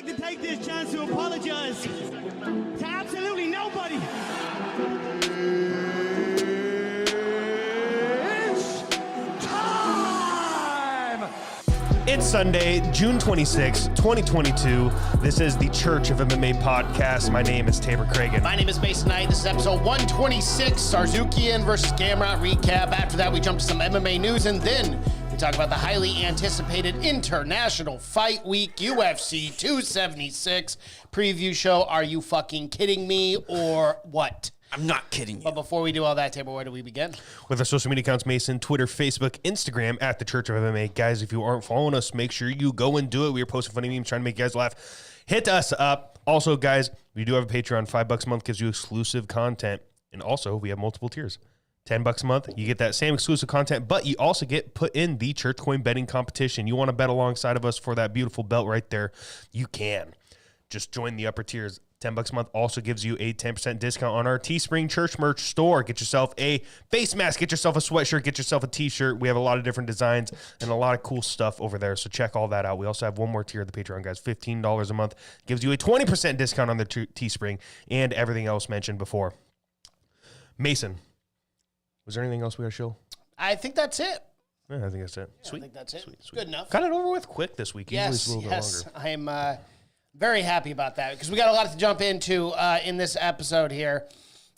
like to take this chance to apologize to absolutely nobody. It's time! It's Sunday, June 26, 2022. This is the Church of MMA podcast. My name is Tabor Cragen. My name is Mason Knight. This is episode 126, Tsarukyan versus Gamrot recap. After that, we jump to some MMA news, and then we talk about the highly anticipated International Fight Week, UFC 276 preview show. Are you fucking kidding me or what? I'm not kidding you. But before we do all that, Tabor, where do we begin? With our social media accounts, Mason, Twitter, Facebook, Instagram, at the Church of MMA. Guys, if you aren't following us, make sure you go and do it. We are posting funny memes, trying to make you guys laugh. Hit us up. Also, guys, we do have a Patreon. $5 a month gives you exclusive content. And also, we have multiple tiers. $10 a month, you get that same exclusive content, but you also get put in the Church Coin betting competition. You want to bet alongside of us for that beautiful belt right there, you can. Just join the upper tiers. $10 a month also gives you a 10% discount on our Teespring Church merch store. Get yourself a face mask, get yourself a sweatshirt, get yourself a t-shirt. We have a lot of different designs and a lot of cool stuff over there, so check all that out. We also have one more tier of the Patreon, guys. $15 a month gives you a 20% discount on the Teespring and everything else mentioned before. Mason, was there anything else we got to show? I think that's it. Yeah, I think that's it. Yeah, Sweet. I think that's it. Sweet. Good enough. Got it over with quick this week. Usually it's a little bit longer. I am very happy about that because we got a lot to jump into in this episode here.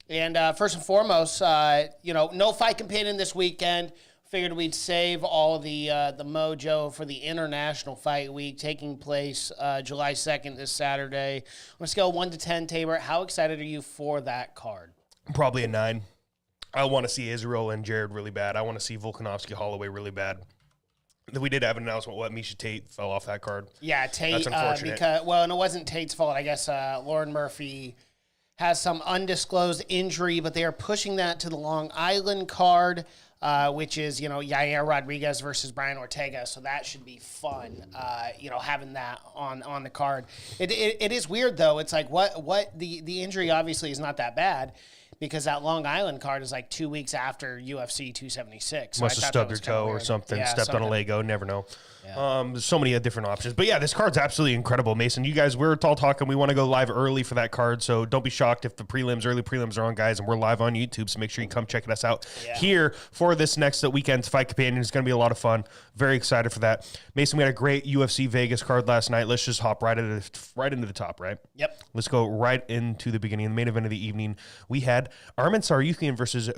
And first and foremost, no fight companion this weekend. Figured we'd save all the mojo for the International Fight Week taking place July 2nd this Saturday. On a scale of 1 to 10, Tabor, how excited are you for that card? Probably a 9. I want to see Israel and Jared really bad. I want to see Volkanovski Holloway really bad. We did have an announcement what Misha Tate fell off that card. Yeah, Tate. That's unfortunate. And it wasn't Tate's fault. I guess Lauren Murphy has some undisclosed injury, but they are pushing that to the Long Island card, which is Yair Rodriguez versus Brian Ortega. So that should be fun. Having that on the card. It is weird though. It's like what the injury obviously is not that bad. Because that Long Island card is like 2 weeks after UFC 276. So must have stubbed your toe or something, stepped on a Lego, never know. Yeah. There's so many different options. But yeah, this card's absolutely incredible, Mason. You guys, we're all talking. We want to go live early for that card, so don't be shocked if the early prelims are on, guys, and we're live on YouTube, so make sure you come check us out here for this next weekend's Fight Companion. It's going to be a lot of fun. Very excited for that. Mason, we had a great UFC Vegas card last night. Let's just hop right into the top, right? Yep. Let's go right into the beginning. The main event of the evening, we had Arman Tsarukyan versus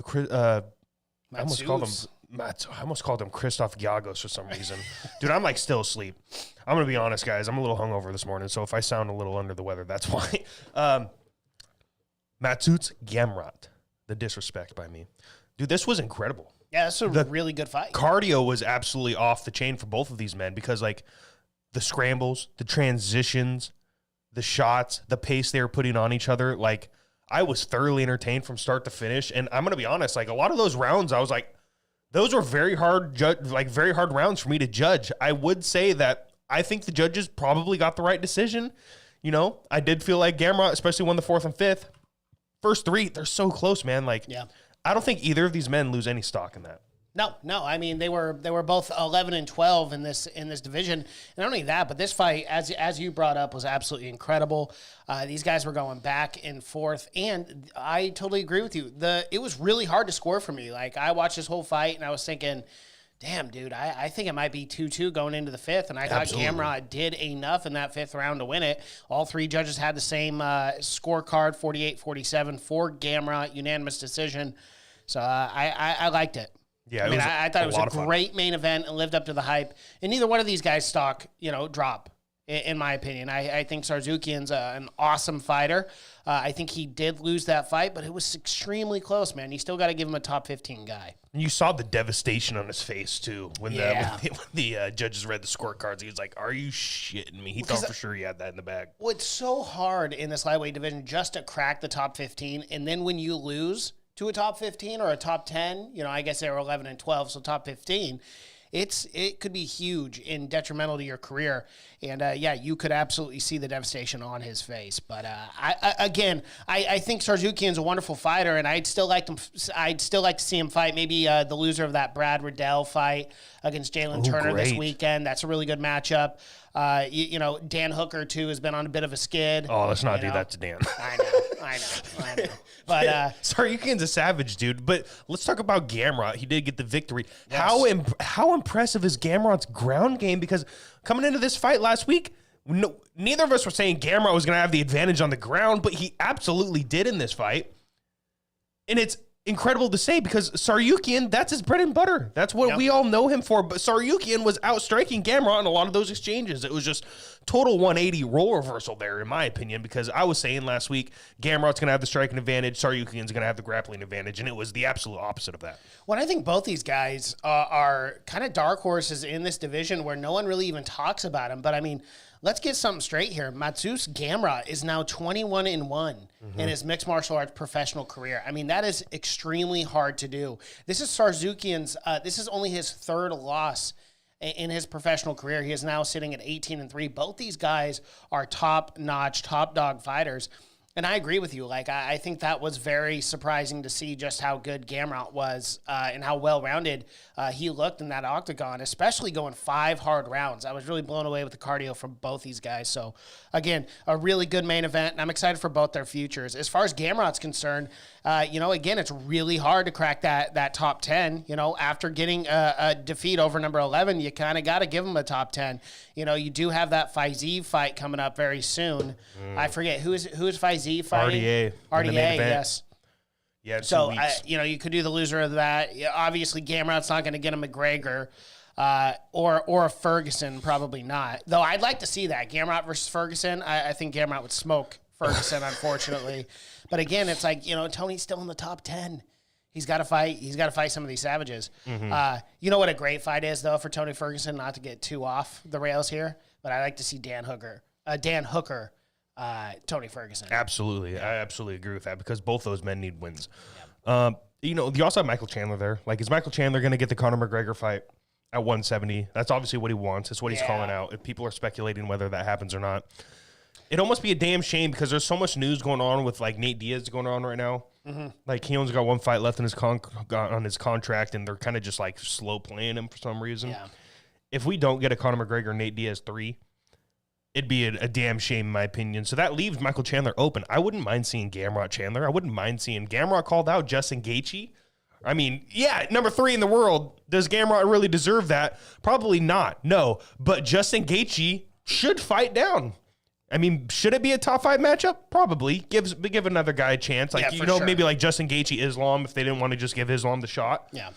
I almost called him Christoph Giagos for some reason. Dude, I'm like still asleep. I'm going to be honest, guys. I'm a little hungover this morning, so if I sound a little under the weather, that's why. Matsut's Gamrot. The disrespect by me. Dude, this was incredible. Yeah, that's a really good fight. Cardio was absolutely off the chain for both of these men because, like, the scrambles, the transitions, the shots, the pace they were putting on each other, like, I was thoroughly entertained from start to finish. And I'm going to be honest, like, a lot of those rounds, I was like, those were very hard rounds for me to judge. I would say that I think the judges probably got the right decision. I did feel like Gamrot especially won the 4th and 5th. First 3, they're so close, man. Like, yeah. I don't think either of these men lose any stock in that. No. I mean, they were both 11 and 12 in this division. And not only that, but this fight, as you brought up, was absolutely incredible. These guys were going back and forth, and I totally agree with you. It was really hard to score for me. Like, I watched this whole fight, and I was thinking, damn, dude, I think it might be 2-2 going into the 5th, and I thought Gamrot did enough in that 5th round to win it. All 3 judges had the same scorecard, 48-47 for Gamrot, unanimous decision. So I liked it. Yeah, I thought it was a great main event and lived up to the hype. And neither one of these guys' stock, drop, in my opinion. I think Tsarukyan's an awesome fighter. I think he did lose that fight, but it was extremely close, man. You still got to give him a top 15 guy. And you saw the devastation on his face, too, when the judges read the scorecards. He was like, are you shitting me? He thought for sure he had that in the bag. Well, it's so hard in this lightweight division just to crack the top 15, and then when you lose to a top 15 or a top 10, I guess they were 11 and 12, so top 15, it could be huge and detrimental to your career. And yeah, you could absolutely see the devastation on his face. But I think Tsarukyan's a wonderful fighter, and I'd still like to see him fight. Maybe the loser of that Brad Riddell fight against Jalen Turner this weekend. That's a really good matchup. Dan Hooker too has been on a bit of a skid. Oh, let's not do that to Dan. I know. But Tsarukyan's a savage, dude. But let's talk about Gamrot. He did get the victory. Yes. How impressive is Gamrot's ground game? Because coming into this fight last week, neither of us were saying Gamrot was going to have the advantage on the ground, but he absolutely did in this fight. And it's incredible to say because Tsarukyan, that's his bread and butter. That's what we all know him for. But Tsarukyan was outstriking Gamrot in a lot of those exchanges. It was just total 180 role reversal there, in my opinion, because I was saying last week, Gamrot's going to have the striking advantage, Tsarukyan's going to have the grappling advantage, and it was the absolute opposite of that. Well, I think both these guys are kind of dark horses in this division where no one really even talks about them. But, I mean, let's get something straight here. Mateusz Gamrot is now 21-1 in his mixed martial arts professional career. I mean, that is extremely hard to do. This is Tsarukyan's, this is only his third loss in his professional career. He is now sitting at 18-3. Both these guys are top-notch, top-dog fighters. And I agree with you. Like, I think that was very surprising to see just how good Gamrot was and how well-rounded he looked in that octagon, especially going 5 hard rounds. I was really blown away with the cardio from both these guys. So, again, a really good main event, and I'm excited for both their futures. As far as Gamrot's concerned, again, it's really hard to crack that top 10. After getting a defeat over number 11, you kind of got to give him a top 10. You do have that Faizeev fight coming up very soon. I forget who is Faizeev fighting? RDA, yes. Yeah. So you could do the loser of that. Yeah, obviously, Gamrot's not going to get a McGregor or a Ferguson, probably not. Though I'd like to see that Gamrot versus Ferguson. I think Gamrot would smoke Ferguson, unfortunately. But again, it's like Tony's still in the top 10. He's got to fight. He's got to fight some of these savages. You know what a great fight is, though, for Tony Ferguson, not to get too off the rails here, but I like to see Dan Hooker, Tony Ferguson. Absolutely. I absolutely agree with that because both those men need wins. You also have Michael Chandler there. Like, is Michael Chandler going to get the Conor McGregor fight at 170? That's obviously what he wants. It's what he's calling out. If people are speculating whether that happens or not, it'd almost be a damn shame because there's so much news going on with like Nate Diaz going on right now. Like he only got one fight left in his on his contract, and they're kind of just like slow playing him for some reason. Yeah. If we don't get a Conor McGregor Nate Diaz 3, it'd be a damn shame in my opinion. So that leaves Michael Chandler open. I wouldn't mind seeing Gamrot Chandler. I wouldn't mind seeing Gamrot called out Justin Gaethje. I mean, yeah, number 3 in the world. Does Gamrot really deserve that? Probably not. No, but Justin Gaethje should fight down. I mean, should it be a top 5 matchup? Probably. Give another guy a chance. Like, sure. Maybe like Justin Gaethje, Islam, if they didn't want to just give Islam the shot. Yeah.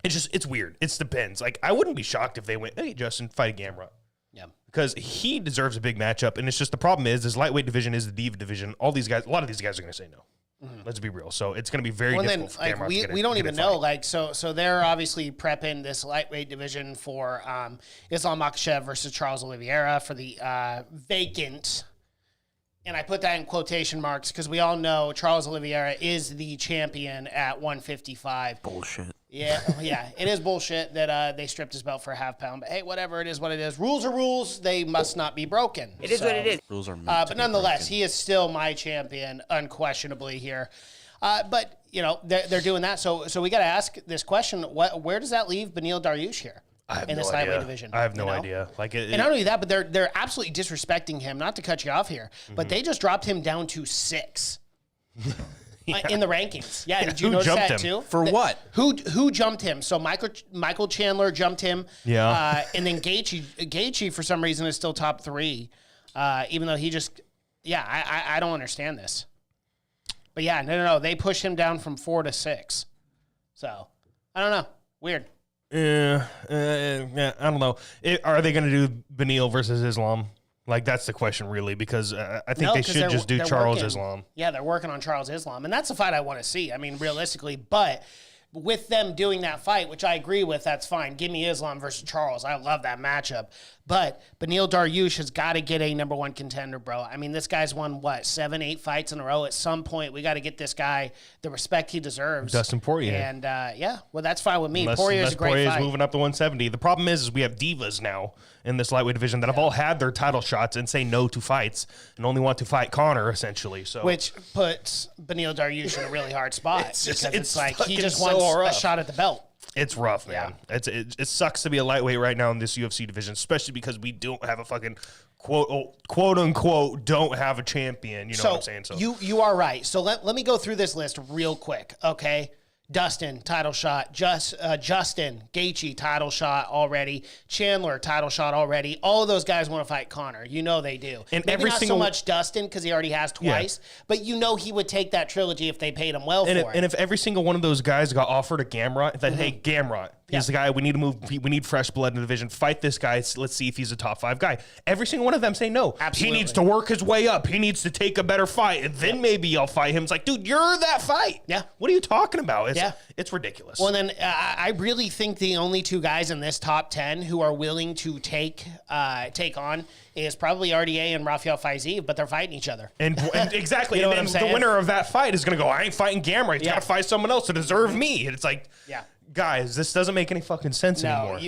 It's weird. It depends. Like, I wouldn't be shocked if they went, hey, Justin, fight a Gamrot. Yeah. Because he deserves a big matchup. And it's just the problem is this lightweight division is the diva division. A lot of these guys are going to say no. Let's be real. So it's going to be very difficult for Gamrot to get we don't even know. Like, so they're obviously prepping this lightweight division for Islam Makhachev versus Charles Oliveira for the vacant. And I put that in quotation marks because we all know Charles Oliveira is the champion at 155. Bullshit. Yeah, it is bullshit that they stripped his belt for a half pound. But hey, whatever, it is what it is. Rules are rules. They must not be broken. It is what it is. Rules are meant but nonetheless, he is still my champion, unquestionably here. But they're doing that. So we got to ask this question: where does that leave Beneil Dariush here in this lightweight division? I have no idea. And not only that, but they're absolutely disrespecting him. Not to cut you off here, but they just dropped him down to 6. In the rankings. Yeah, did you notice that too? For what? Who jumped him? So Michael Chandler jumped him. Yeah. And then Gaethje for some reason is still top 3. Even though he just I don't understand this. But yeah, no. They pushed him down from 4 to 6. So I don't know. Weird. Yeah, I don't know. Are they going to do Beneil versus Islam? Like, that's the question, really, because I think they should just do Charles Islam. Yeah, they're working on Charles Islam, and that's the fight I want to see. I mean, realistically, but with them doing that fight, which I agree with, that's fine. Give me Islam versus Charles. I love that matchup. But Beneil Dariush has got to get a number one contender, bro. I mean, this guy's won, 7, 8 fights in a row. At some point, we got to get this guy the respect he deserves. Dustin Poirier. And, well, that's fine with me. Poirier's a great Poirier's fight. moving up to 170. The problem is we have divas now in this lightweight division that have all had their title shots and say no to fights and only want to fight Conor, essentially. So, which puts Beneil Dariush in a really hard spot. It's like he just so wants a shot at the belt. It's rough, man. Yeah. It sucks to be a lightweight right now in this UFC division, especially because we don't have a fucking quote unquote don't have a champion. You know what I'm saying? So you are right. So let me go through this list real quick, okay? Dustin, title shot. Justin, Gaethje, title shot already. Chandler, title shot already. All of those guys want to fight Conor. You know they do. And maybe every not single so much Dustin because he already has twice, but you know he would take that trilogy if they paid him well for it. And if every single one of those guys got offered a Gamrot, that hey, Gamrot, he's the guy we need to move. We need fresh blood in the division. Fight this guy. Let's see if he's a top 5 guy. Every single one of them say no. Absolutely. He needs to work his way up. He needs to take a better fight, and then maybe I'll fight him. It's like, dude, you're that fight. Yeah. What are you talking about? It's ridiculous. Well, then I really think the only 2 guys in this top 10 who are willing to take on is probably RDA and Rafael Fiziev, but they're fighting each other. And exactly. You know and what I'm saying? The winner of that fight is going to go, I ain't fighting Gamrot. He's got to fight someone else to deserve me. And it's like, guys, this doesn't make any fucking sense anymore.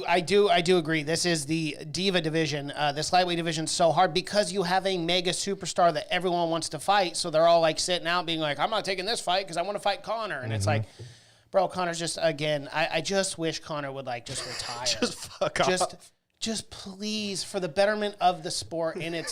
I do agree. This is the diva division. This lightweight division is so hard because you have a mega superstar that everyone wants to fight. So they're all like sitting out being like, I'm not taking this fight because I want to fight Conor. And it's like, bro, Conor's just, again, I just wish Conor would like just retire. Just fuck off. Just please, for the betterment of the sport, and again,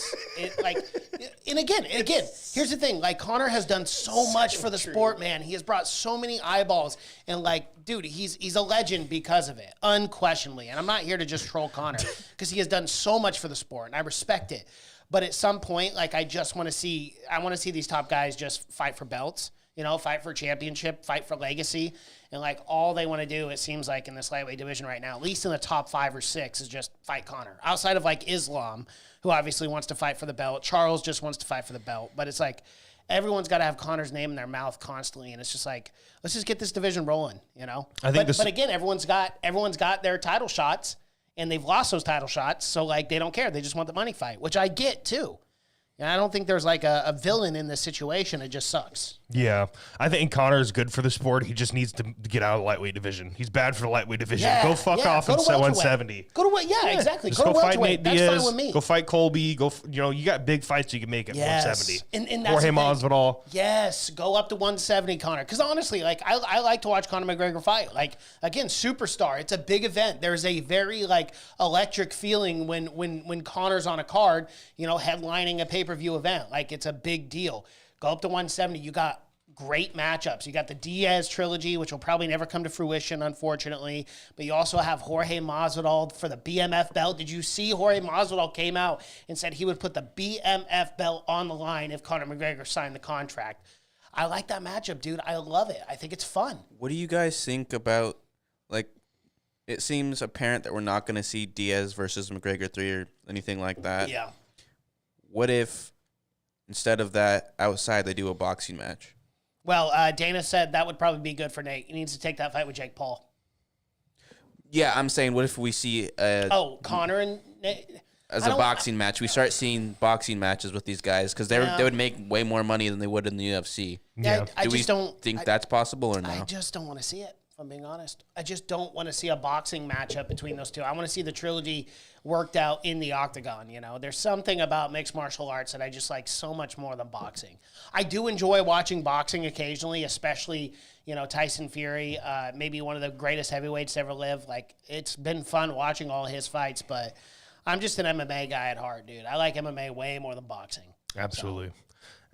here's the thing: like Conor has done so much for the sport, man. He has brought so many eyeballs, and like, dude, he's a legend because of it, unquestionably. And I'm not here to just troll Conor because he has done so much for the sport, and I respect it. But at some point, like, I want to see these top guys just fight for belts. You know, fight for championship, fight for legacy. And, like, all they want to do, it seems like, in this lightweight division right now, at least in the top 5 or 6, is just fight Conor. Outside of, like, Islam, who obviously wants to fight for the belt. Charles just wants to fight for the belt. But it's like everyone's got to have Conor's name in their mouth constantly. And it's just like, let's just get this division rolling, you know? But again, everyone's got their title shots, and they've lost those title shots. So, like, they don't care. They just want the money fight, which I get, too. And I don't think there's like a villain in this situation. It just sucks. Yeah. I think Conor is good for the sport. He just needs to get out of the lightweight division. He's bad for the lightweight division. Go fuck off and set 170. Exactly. Just go to fight welterweight. Nate Diaz. That's fine with me. Go fight Colby. You got big fights you can make at 170. And that's Jorge Masvidal. Yes, go up to 170, Conor. Because honestly, like I like to watch Conor McGregor fight. Like, again, superstar. It's a big event. There's a very like electric feeling when Conor's on a card, you know, headlining a pay-per-view event. Like, it's a big deal. Go up to 170. You got great matchups. You got the Diaz trilogy, which will probably never come to fruition, unfortunately. But you also have Jorge Masvidal for the BMF belt. Did you see Jorge Masvidal came out and said he would put the BMF belt on the line if Conor McGregor signed the contract? I like that matchup, dude. I love it. I think it's fun. What do you guys think about, like, it seems apparent that we're not going to see Diaz versus McGregor 3 or anything like that. Yeah. What if instead of that outside they do a boxing match? Well, Dana said that would probably be good for Nate. He needs to take that fight with Jake Paul. Yeah, I'm saying, what if we see Conor and Nate? As a boxing match, we start seeing boxing matches with these guys because they would make way more money than they would in the UFC. Yeah, Do we think that's possible or no? I just don't want to see it, if I'm being honest. I just don't want to see a boxing matchup between those two. I want to see the trilogy worked out in the octagon, you know? There's something about mixed martial arts that I just like so much more than boxing. I do enjoy watching boxing occasionally, especially, you know, Tyson Fury, maybe one of the greatest heavyweights to ever live. Like, it's been fun watching all his fights, but I'm just an MMA guy at heart, dude. I like MMA way more than boxing. Absolutely.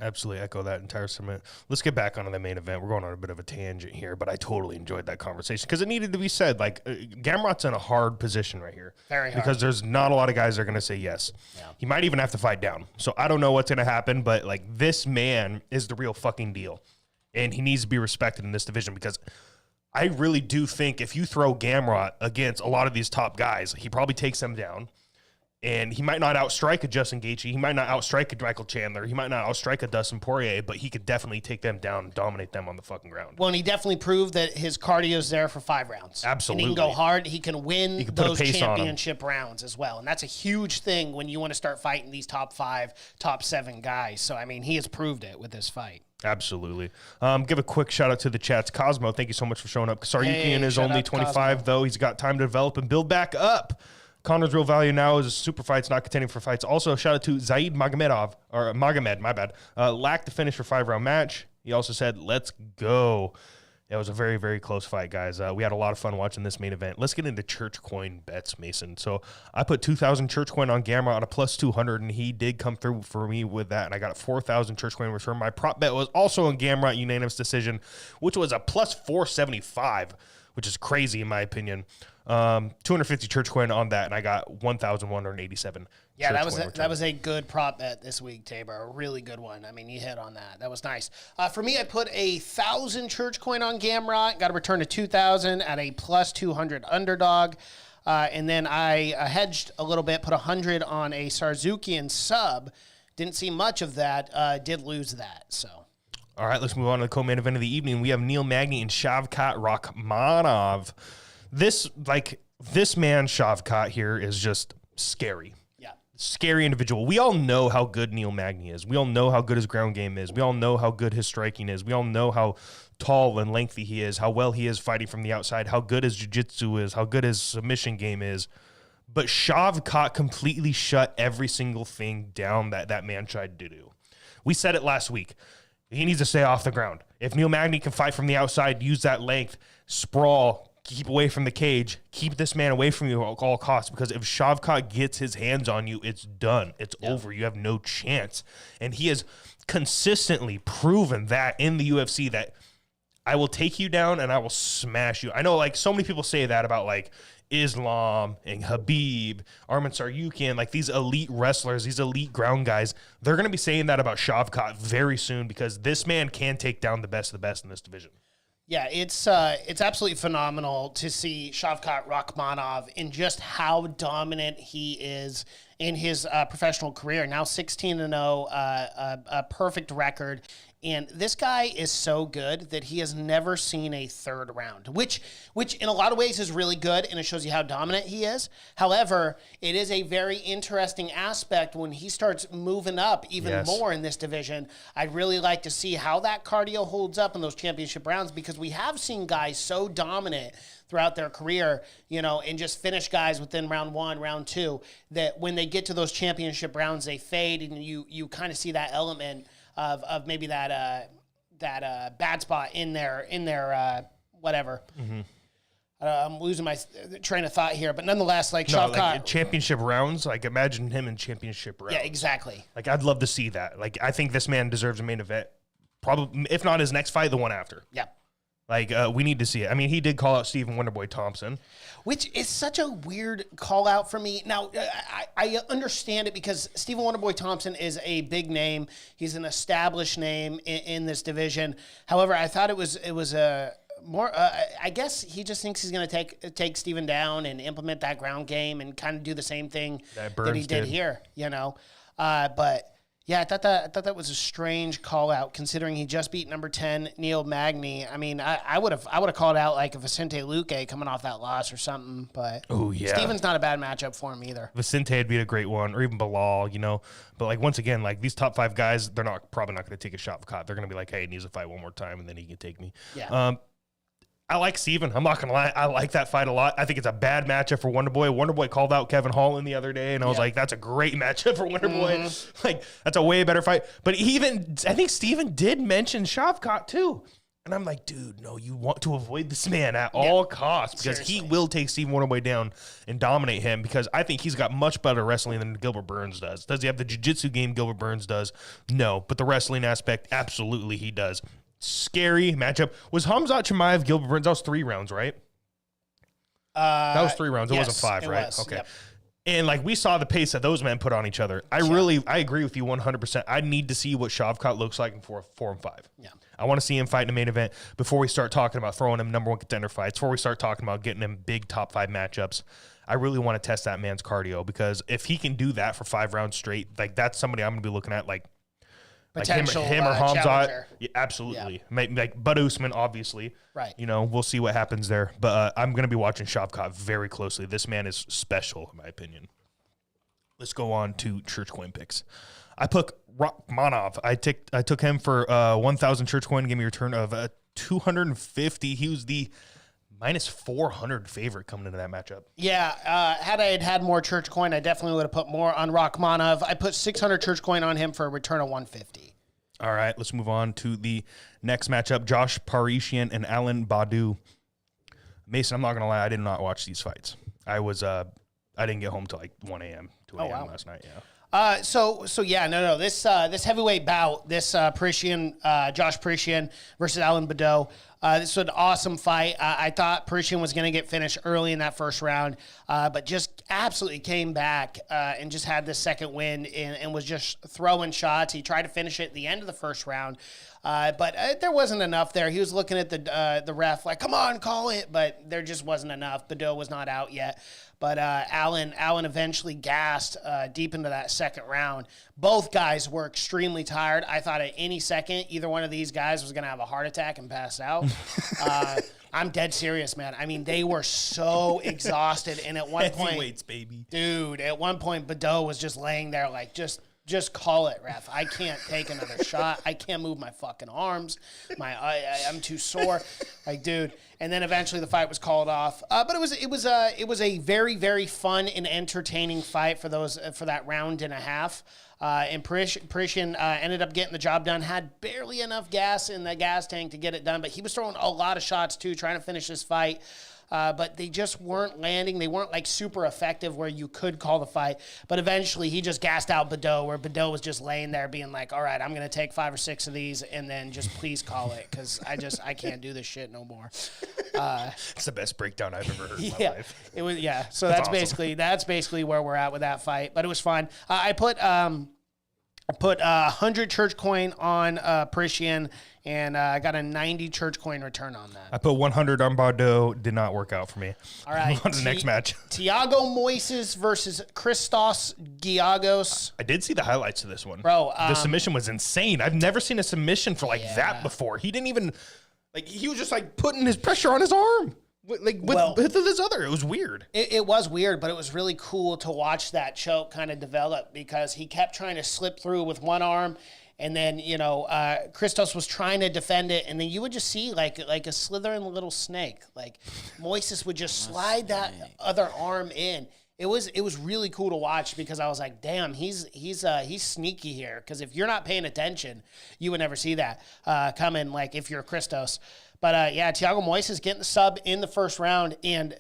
Absolutely echo that entire sentiment. Let's get back onto the main event. We're going on a bit of a tangent here, but I totally enjoyed that conversation because it needed to be said. Like, Gamrot's in a hard position right here. Very hard. Because there's not a lot of guys that are going to say yes. Yeah. He might even have to fight down. So I don't know what's going to happen, but, like, this man is the real fucking deal. And he needs to be respected in this division because I really do think if you throw Gamrot against a lot of these top guys, he probably takes them down. And he might not outstrike a Justin Gaethje. He might not outstrike a Michael Chandler. He might not outstrike a Dustin Poirier, but he could definitely take them down and dominate them on the fucking ground. Well, and he definitely proved that his cardio is there for 5 rounds. Absolutely. And he can go hard. He can win He can put a those pace on him. championship rounds as well. And that's a huge thing when you want to start fighting these top 5, top 7 guys. So, I mean, he has proved it with this fight. Absolutely. Give a quick shout out to the chats. Cosmo, thank you so much for showing up. Tsarukyan is shout only out to 25, Cosmo. though. He's got time to develop and build back up. Connor's real value now is super fights, not contending for fights. Also, shout out to Zaid Magomed, my bad. Lacked the finish for 5-round match. He also said, let's go. It was a very, very close fight, guys. We had a lot of fun watching this main event. Let's get into church coin bets, Mason. So I put 2,000 church coin on Gamrot on a plus 200, and he did come through for me with that, and I got a 4,000 church coin return. My prop bet was also on Gamrot unanimous decision, which was a plus 475, which is crazy in my opinion. 250 church coin on that, and I got 1,187. Yeah, that was a good prop bet this week, Tabor. A really good one. I mean, you hit on that. That was nice. For me, I put 1,000 church coin on Gamrot. Got a return to 2,000 at a plus 200 underdog. And then I hedged a little bit, put 100 on a Tsarukyan sub. Didn't see much of that. Did lose that. So. All right, let's move on to the co-main event of the evening. We have Neil Magny and Shavkat Rakhmonov. This man, Shavkat, here is just scary. Yeah. Scary individual. We all know how good Neil Magny is. We all know how good his ground game is. We all know how good his striking is. We all know how tall and lengthy he is, how well he is fighting from the outside, how good his jiu-jitsu is, how good his submission game is. But Shavkat completely shut every single thing down that man tried to do. We said it last week. He needs to stay off the ground. If Neil Magny can fight from the outside, use that length, sprawl, keep away from the cage, keep this man away from you at all costs, because if Shavkat gets his hands on you, it's done. It's over. You have no chance. And he has consistently proven that in the UFC, that I will take you down and I will smash you. I know, like, so many people say that about, like, Islam and Habib, Arman Tsarukyan, like these elite wrestlers, these elite ground guys. They're going to be saying that about Shavkat very soon, because this man can take down the best of the best in this division. Yeah, it's absolutely phenomenal to see Shavkat Rakhmonov in just how dominant he is in his professional career. Now 16-0, a perfect record. And this guy is so good that he has never seen a third round, which in a lot of ways is really good, and it shows you how dominant he is. However, it is a very interesting aspect when he starts moving up even more in this division. I'd really like to see how that cardio holds up in those championship rounds, because we have seen guys so dominant throughout their career, and just finish guys within round 1, round 2, that when they get to those championship rounds, they fade, and you kind of see that element of maybe that bad spot in their whatever. Mm-hmm. I'm losing my train of thought here, but nonetheless, Shavkat, like championship rounds, like imagine him in championship rounds. Yeah, exactly. Like I'd love to see that. Like I think this man deserves a main event. Probably, if not his next fight, the one after. Yeah. Like, we need to see it. I mean, he did call out Stephen Wonderboy Thompson. Which is such a weird call out for me. Now, I understand it, because Stephen Wonderboy Thompson is a big name. He's an established name in this division. However, I thought it was a more, I guess he just thinks he's going to take Stephen down and implement that ground game and kind of do the same thing that he did here, But... yeah, I thought that was a strange call out, considering he just beat number 10 Neil Magny. I mean, I would have called out like a Vicente Luque coming off that loss or something, but Steven's not a bad matchup for him either. Vicente would be a great one, or even Bilal, But like once again, like these top 5 guys, they're probably not going to take a shot for Cott. They're going to be like, hey, he needs to fight one more time, and then he can take me. Yeah. I like Steven. I'm not going to lie. I like that fight a lot. I think it's a bad matchup for Wonderboy. Wonderboy called out Kevin Holland the other day, and I was like, that's a great matchup for Wonderboy. Mm-hmm. Like, that's a way better fight. But I think Steven did mention Shavkat too. And I'm like, dude, no, you want to avoid this man at all costs, because he will take Stephen Wonderboy down and dominate him, because I think he's got much better wrestling than Gilbert Burns does. Does he have the jiu-jitsu game Gilbert Burns does? No. But the wrestling aspect, absolutely he does. Scary matchup. Was Khamzat Chimaev Gilbert Burns? That was 3 rounds, right? That was 3 rounds. It wasn't 5, right? Was. Okay. Yep. And like we saw the pace that those men put on each other. I agree with you 100%. I need to see what Shavkat looks like in 4 and 5. Yeah. I want to see him fight in a main event before we start talking about throwing him number 1 contender fights, before we start talking about getting him big top 5 matchups. I really want to test that man's cardio, because if he can do that for 5 rounds straight, like that's somebody I'm going to be looking at like Potential him or Hamzat. challenger. Yeah, absolutely. Yeah. Like Bud Usman, obviously. Right. You know, we'll see what happens there. But I'm going to be watching Shavkat very closely. This man is special, in my opinion. Let's go on to church coin picks. I put Rachmanov. I took him for 1,000 church coin, gave me a return of 250. He was the minus 400 favorite coming into that matchup. Yeah, had I had more church coin, I definitely would have put more on Rachmanov. I put 600 church coin on him for a return of 150. All right, let's move on to the next matchup. Josh Parisian and Alan Badu. Mason, I'm not going to lie, I did not watch these fights. I didn't get home till like 1 a.m., 2 a.m. last night, yeah. This heavyweight bout, this Josh Parisian versus Alan Badeau. This was an awesome fight. I thought Parisian was going to get finished early in that first round, but just absolutely came back and just had the second win and was just throwing shots. He tried to finish it at the end of the first round, but there wasn't enough there. He was looking at the ref like, come on, call it, but there just wasn't enough. Badeau was not out yet. But Allen eventually gassed deep into that second round. Both guys were extremely tired. I thought at any second, either one of these guys was going to have a heart attack and pass out. I'm dead serious, man. I mean, they were so exhausted. And at one point, heavyweights, baby. Dude, at one point, Badeau was just laying there like, just call it, ref. I can't take another shot. I can't move my fucking arms. I'm too sore. Like, dude. And then eventually the fight was called off. But it was a very, very fun and entertaining fight for that round and a half. And Parisian ended up getting the job done. Had barely enough gas in the gas tank to get it done, but he was throwing a lot of shots too, trying to finish this fight. But they just weren't landing. They weren't like super effective where you could call the fight. But eventually he just gassed out Badeau, where Badeau was just laying there being like, all right, I'm going to take 5 or 6 of these and then just please call it, because I can't do this shit no more. It's the best breakdown I've ever heard in my life. It was, yeah. So that's awesome. That's basically where we're at with that fight. But it was fun. I put 100 church coin on Parisian, and I got a 90 church coin return on that. I put 100 on Bordeaux. Did not work out for me. All right. On to the next match. Thiago Moises versus Christos Giagos. I did see the highlights of this one. Bro. The submission was insane. I've never seen a submission for that before. He didn't even, he was just putting his pressure on his arm. With this other. It was weird. It was weird, but it was really cool to watch that choke kind of develop, because he kept trying to slip through with one arm. And then, Christos was trying to defend it, and then you would just see like a slithering little snake. Like Moises would just slide that other arm in. It was really cool to watch, because I was like, damn, he's sneaky here. Because if you're not paying attention, you would never see that coming. Like if you're Christos. But Thiago Moises getting the sub in the first round, and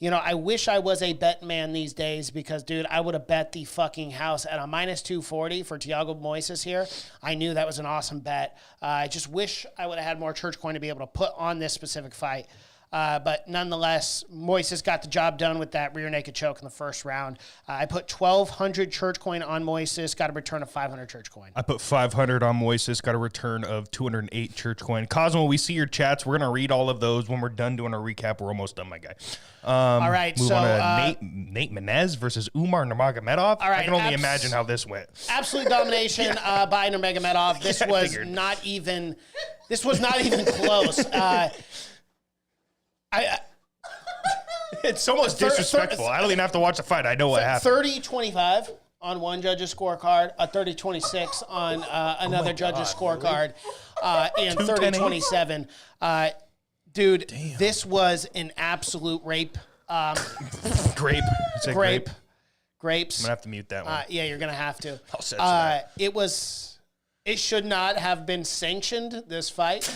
I wish I was a bet man these days, because, dude, I would have bet the fucking house at a minus 240 for Thiago Moises here. I knew that was an awesome bet. I just wish I would have had more church coin to be able to put on this specific fight. But nonetheless, Moises got the job done with that rear naked choke in the first round. I put 1,200 church coin on Moises, got a return of 500 church coin. I put 500 on Moises, got a return of 208 church coin. Cosmo, we see your chats. We're going to read all of those when we're done doing a recap. We're almost done, my guy. All right. Move on to Nate Menez versus Umar Nurmagomedov. All right, I can only imagine how this went. Absolute domination by Nurmagomedov. This was not even close. It's almost disrespectful. I don't even have to watch the fight. I know what happened. 30-25 on one judge's scorecard, a 30-26 on another judge's scorecard, and 30-27. Dude, damn. This was an absolute rape. Grape. Grape. Grapes. I'm going to have to mute that one. Yeah, you're going to have to. I'll censor that. It should not have been sanctioned, this fight.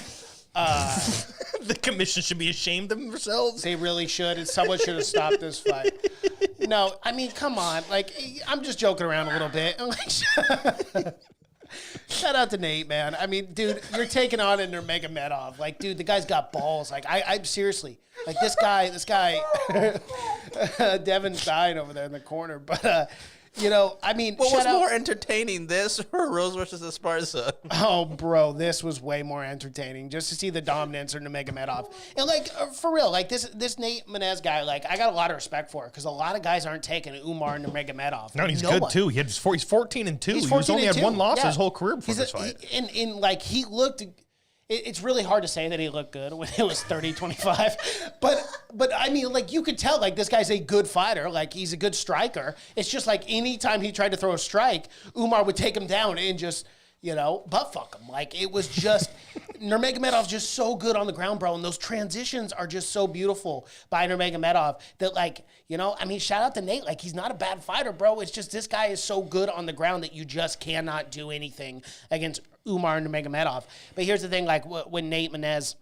The commission should be ashamed of themselves. They really should, and someone should have stopped this fight. No, I mean, come on. I'm just joking around a little bit. Shout out to Nate, man. I mean, dude, you're taking on Nurmagomedov. Dude, the guy's got balls. I'm seriously, this guy, Devin's dying over there in the corner. But, I mean, What was shout out- more entertaining, this or Rose versus Esparza? Oh, bro, this was way more entertaining just to see the dominance of Nurmagomedov. And, for real, this Nate Manez guy, I got a lot of respect for it because a lot of guys aren't taking Umar Nurmagomedov. No, he's no good, one. too. He's 14-2. He's He's only had 14-2. one loss Yeah. his whole career before this fight. He looked... It's really hard to say that he looked good when it was 30-25. But I mean, you could tell, this guy's a good fighter. He's a good striker. It's just anytime he tried to throw a strike, Umar would take him down and just, butt fuck him. It was just, Nurmagomedov's just so good on the ground, bro. And those transitions are just so beautiful by Nurmagomedov that, shout out to Nate. He's not a bad fighter, bro. It's just this guy is so good on the ground that you just cannot do anything against Umar Nurmagomedov. But here's the thing, when Nate Manez,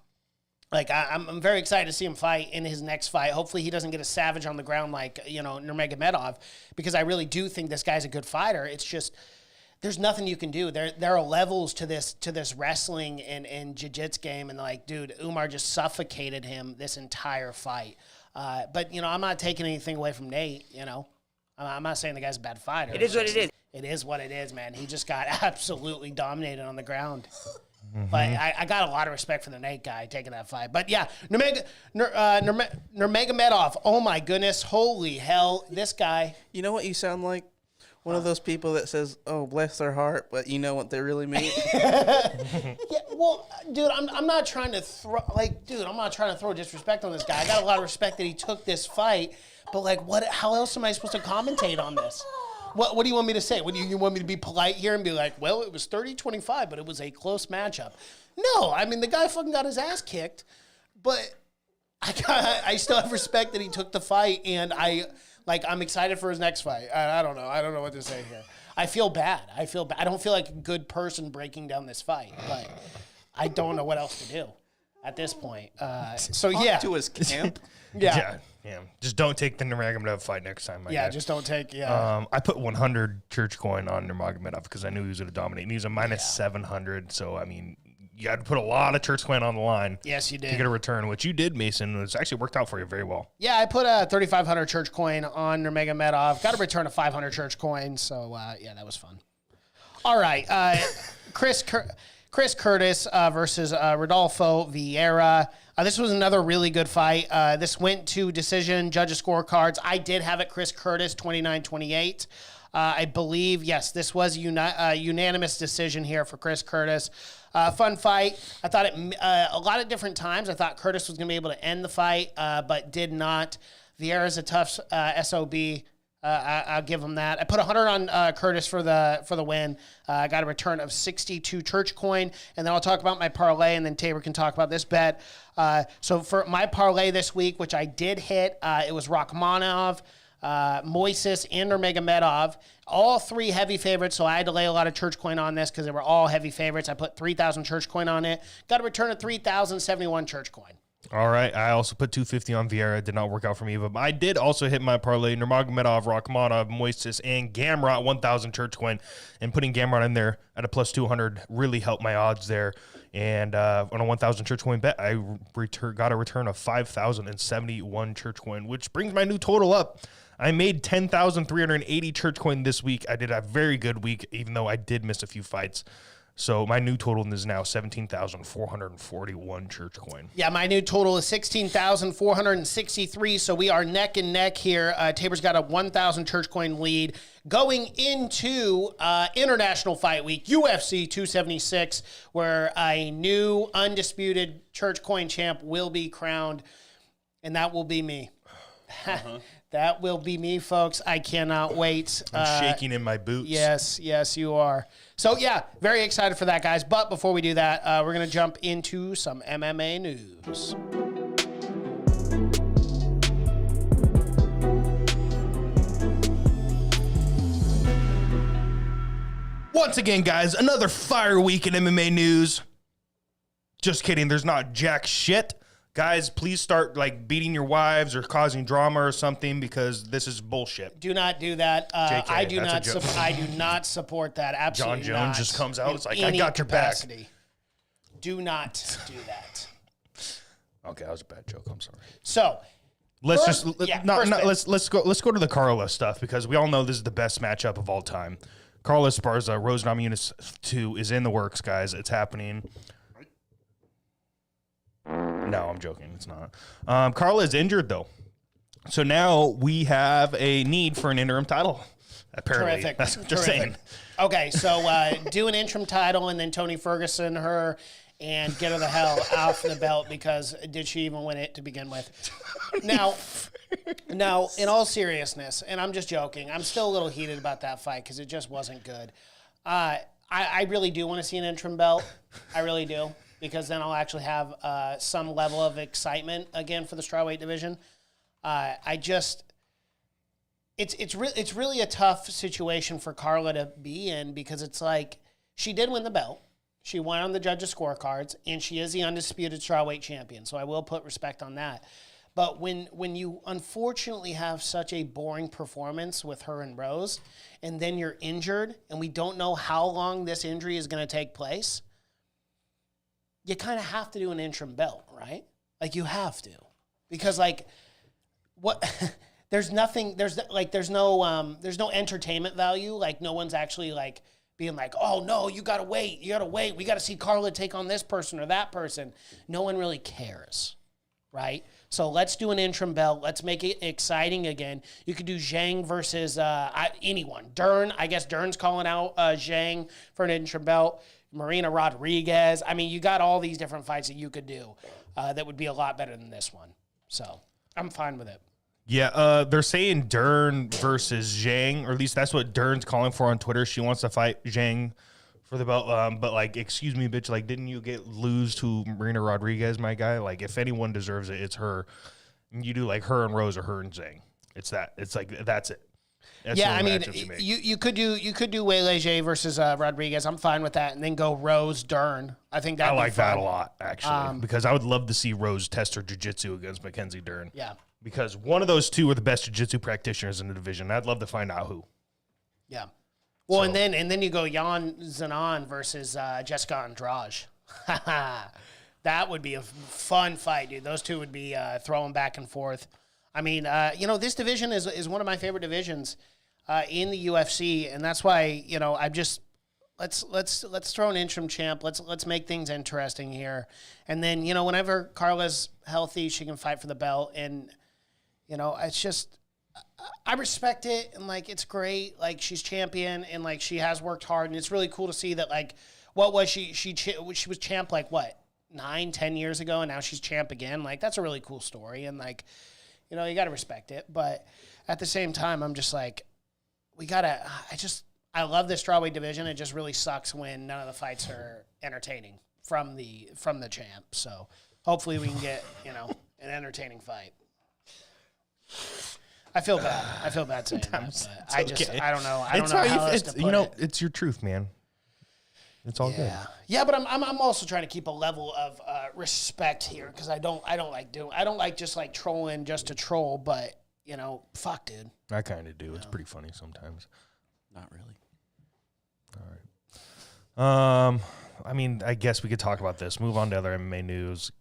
I'm very excited to see him fight in his next fight. Hopefully he doesn't get a savage on the ground Nurmagomedov, because I really do think this guy's a good fighter. It's just there's nothing you can do. There are levels to this wrestling and jiu-jitsu game, and dude, Umar just suffocated him this entire fight. But I'm not taking anything away from Nate. I'm not saying the guy's a bad fighter. It is what it is. It is what it is, man. He just got absolutely dominated on the ground. But I got a lot of respect for the Nate guy taking that fight. But yeah, Nurmagomedov, oh my goodness, holy hell, this guy. You know what you sound like? One of those people that says, "Oh, bless their heart," but you know what they really mean. Yeah, well, dude, I'm not trying to throw I'm not trying to throw disrespect on this guy. I got a lot of respect that he took this fight, but what? How else am I supposed to commentate on this? What do you want me to say? What do you want me to be polite here and be well, it was 30-25, but it was a close matchup? No, I mean the guy fucking got his ass kicked, but I still have respect that he took the fight, and I'm excited for his next fight. I don't know. I don't know what to say here. I feel bad. I don't feel like a good person breaking down this fight, but I don't know what else to do at this point. So yeah, to his camp. yeah. Just don't take the Nurmagomedov fight next time. Just don't take. Yeah. I put 100 church coin on Nurmagomedov because I knew he was going to dominate. And he was a minus 700. So, I mean, you had to put a lot of church coin on the line. Yes, you did. To get a return, which you did, Mason. It's actually worked out for you very well. Yeah, I put a 3,500 church coin on Nurmagomedov. Got a return of 500 church coin. So, yeah, that was fun. All right. Chris Curtis versus Rodolfo Vieira. This was another really good fight. This went to decision, judges' scorecards. I did have it Chris Curtis, 29-28. I believe, yes, this was a unanimous decision here for Chris Curtis. Fun fight. I thought a lot of different times. I thought Curtis was going to be able to end the fight, but did not. Vieira's a tough SOB. I'll give him that. I put 100 on Curtis for the win. I got a return of 62 church coin, and then I'll talk about my parlay, and then Tabor can talk about this bet. So for my parlay this week, which I did hit, it was Rachmanov, Moises, and Nurmagomedov, all three heavy favorites. So I had to lay a lot of church coin on this because they were all heavy favorites. I put 3,000 church coin on it. Got a return of 3,071 church coin. All right. I also put 250 on Vieira. Did not work out for me, but I did also hit my parlay. Nurmagomedov, Rachmanov, Moises, and Gamrot, 1,000 church coin. And putting Gamrot in there at a plus 200 really helped my odds there. And on a 1,000 church coin bet, I got a return of 5,071 church coin, which brings my new total up. I made 10,380 church coin this week. I did a very good week, even though I did miss a few fights. So my new total is now 17,441 church coin. Yeah, my new total is 16,463. So we are neck and neck here. Tabor's got a 1,000 church coin lead going into International Fight Week, UFC 276, where a new undisputed church coin champ will be crowned, and that will be me. That will be me, folks. I cannot wait. I'm shaking in my boots. Yes, you are. So, yeah, very excited for that, guys. But before we do that, we're going to jump into some MMA news. Once again, guys, another fire week in MMA news. Just kidding. There's not jack shit. Guys, please start beating your wives or causing drama or something because this is bullshit. Do not do that. JK, I do not support that. Absolutely John Jones not. just comes out. In It's like, I got your capacity. back. Do not do that. Okay, that was a bad joke. I'm sorry. So, Let's First- just yeah, not, first not, pick. let's go to the Carla stuff because we all know this is the best matchup of all time. Carla Esparza, Rose Namajunas 2 is in the works, guys. It's happening. No, I'm joking. It's not. Carla is injured though, so now we have a need for an interim title. Apparently, Terrific. that's what they're saying. Okay, so do an interim title and then Tony Ferguson her and get her the hell off the belt because did she even win it to begin with? Now, in all seriousness, and I'm just joking, I'm still a little heated about that fight because it just wasn't good. I really do want to see an interim belt. I really do because then I'll actually have some level of excitement again for the strawweight division. It's really a tough situation for Carla to be in because it's like she did win the belt. She won on the judges' scorecards, and she is the undisputed strawweight champion. So I will put respect on that. But when you unfortunately have such a boring performance with her and Rose, and then you're injured, and we don't know how long this injury is going to take place, you kind of have to do an interim belt, right? Like you have to, because like what. There's no entertainment value. Like no one's actually like being like, oh no, you gotta wait. We gotta see Carla take on this person or that person. No one really cares, right? So let's do an interim belt. Let's make it exciting again. You could do Zhang versus anyone. Dern, I guess Dern's calling out Zhang for an interim belt. Marina Rodriguez. I mean, you got all these different fights that you could do that would be a lot better than this one. So I'm fine with it. Yeah, they're saying Dern versus Zhang, or at least that's what Dern's calling for on Twitter. She wants to fight Zhang for the belt, but like, excuse me, bitch, like, didn't you lose to Marina Rodriguez, my guy? Like, if anyone deserves it, it's her. And you do like her and Rose or her and Zhang. It's that. It's like that's it. That's yeah, I mean, you could do Weili versus Rodriguez. I'm fine with that, and then go Rose Dern. I think that I like that a lot actually because I would love to see Rose test her jiu-jitsu against Mackenzie Dern. Yeah. Because one of those two are the best jiu-jitsu practitioners in the division. I'd love to find out who. Yeah. Well, and then you go Jan Zanon versus Jessica Andrade. That would be a fun fight, dude. Those two would be throwing back and forth. I mean, this division is one of my favorite divisions in the UFC, and that's why I'm just let's throw an interim champ. Let's make things interesting here, and then whenever Carla's healthy, she can fight for the belt, and it's just I respect it, and like it's great. Like she's champion, and like she has worked hard, and it's really cool to see that. Like, what was she was champ like what 9-10 years ago, and now she's champ again. Like that's a really cool story, and like you got to respect it. But at the same time, I'm just like I love this strawweight division. It just really sucks when none of the fights are entertaining from the champ. So hopefully we can get an entertaining fight. I feel bad saying that, but I don't know. I don't know how else to put it. It's your truth, man. It's all good. Yeah, but I'm also trying to keep a level of respect here because I don't like just like trolling just to troll, but fuck, dude. I kind of do. It's pretty funny sometimes. Not really. All right. I mean, I guess we could talk about this. Move on to other MMA news.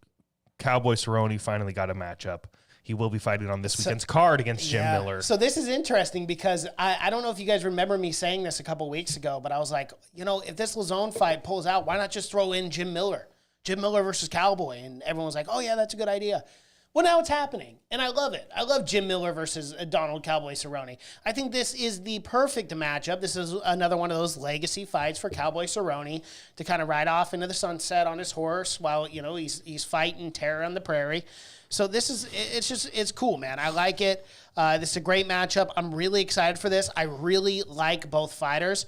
Cowboy Cerrone finally got a matchup. He will be fighting on this weekend's card against Jim Miller. So this is interesting because I don't know if you guys remember me saying this a couple weeks ago, but I was like, if this Lazone fight pulls out, why not just throw in Jim Miller? Jim Miller versus Cowboy. And everyone was like, oh, yeah, that's a good idea. Well, now it's happening, and I love it. I love Jim Miller versus Donald Cowboy Cerrone. I think this is the perfect matchup. This is another one of those legacy fights for Cowboy Cerrone to kind of ride off into the sunset on his horse while, he's fighting terror on the prairie. So it's cool, man. I like it. This is a great matchup. I'm really excited for this. I really like both fighters.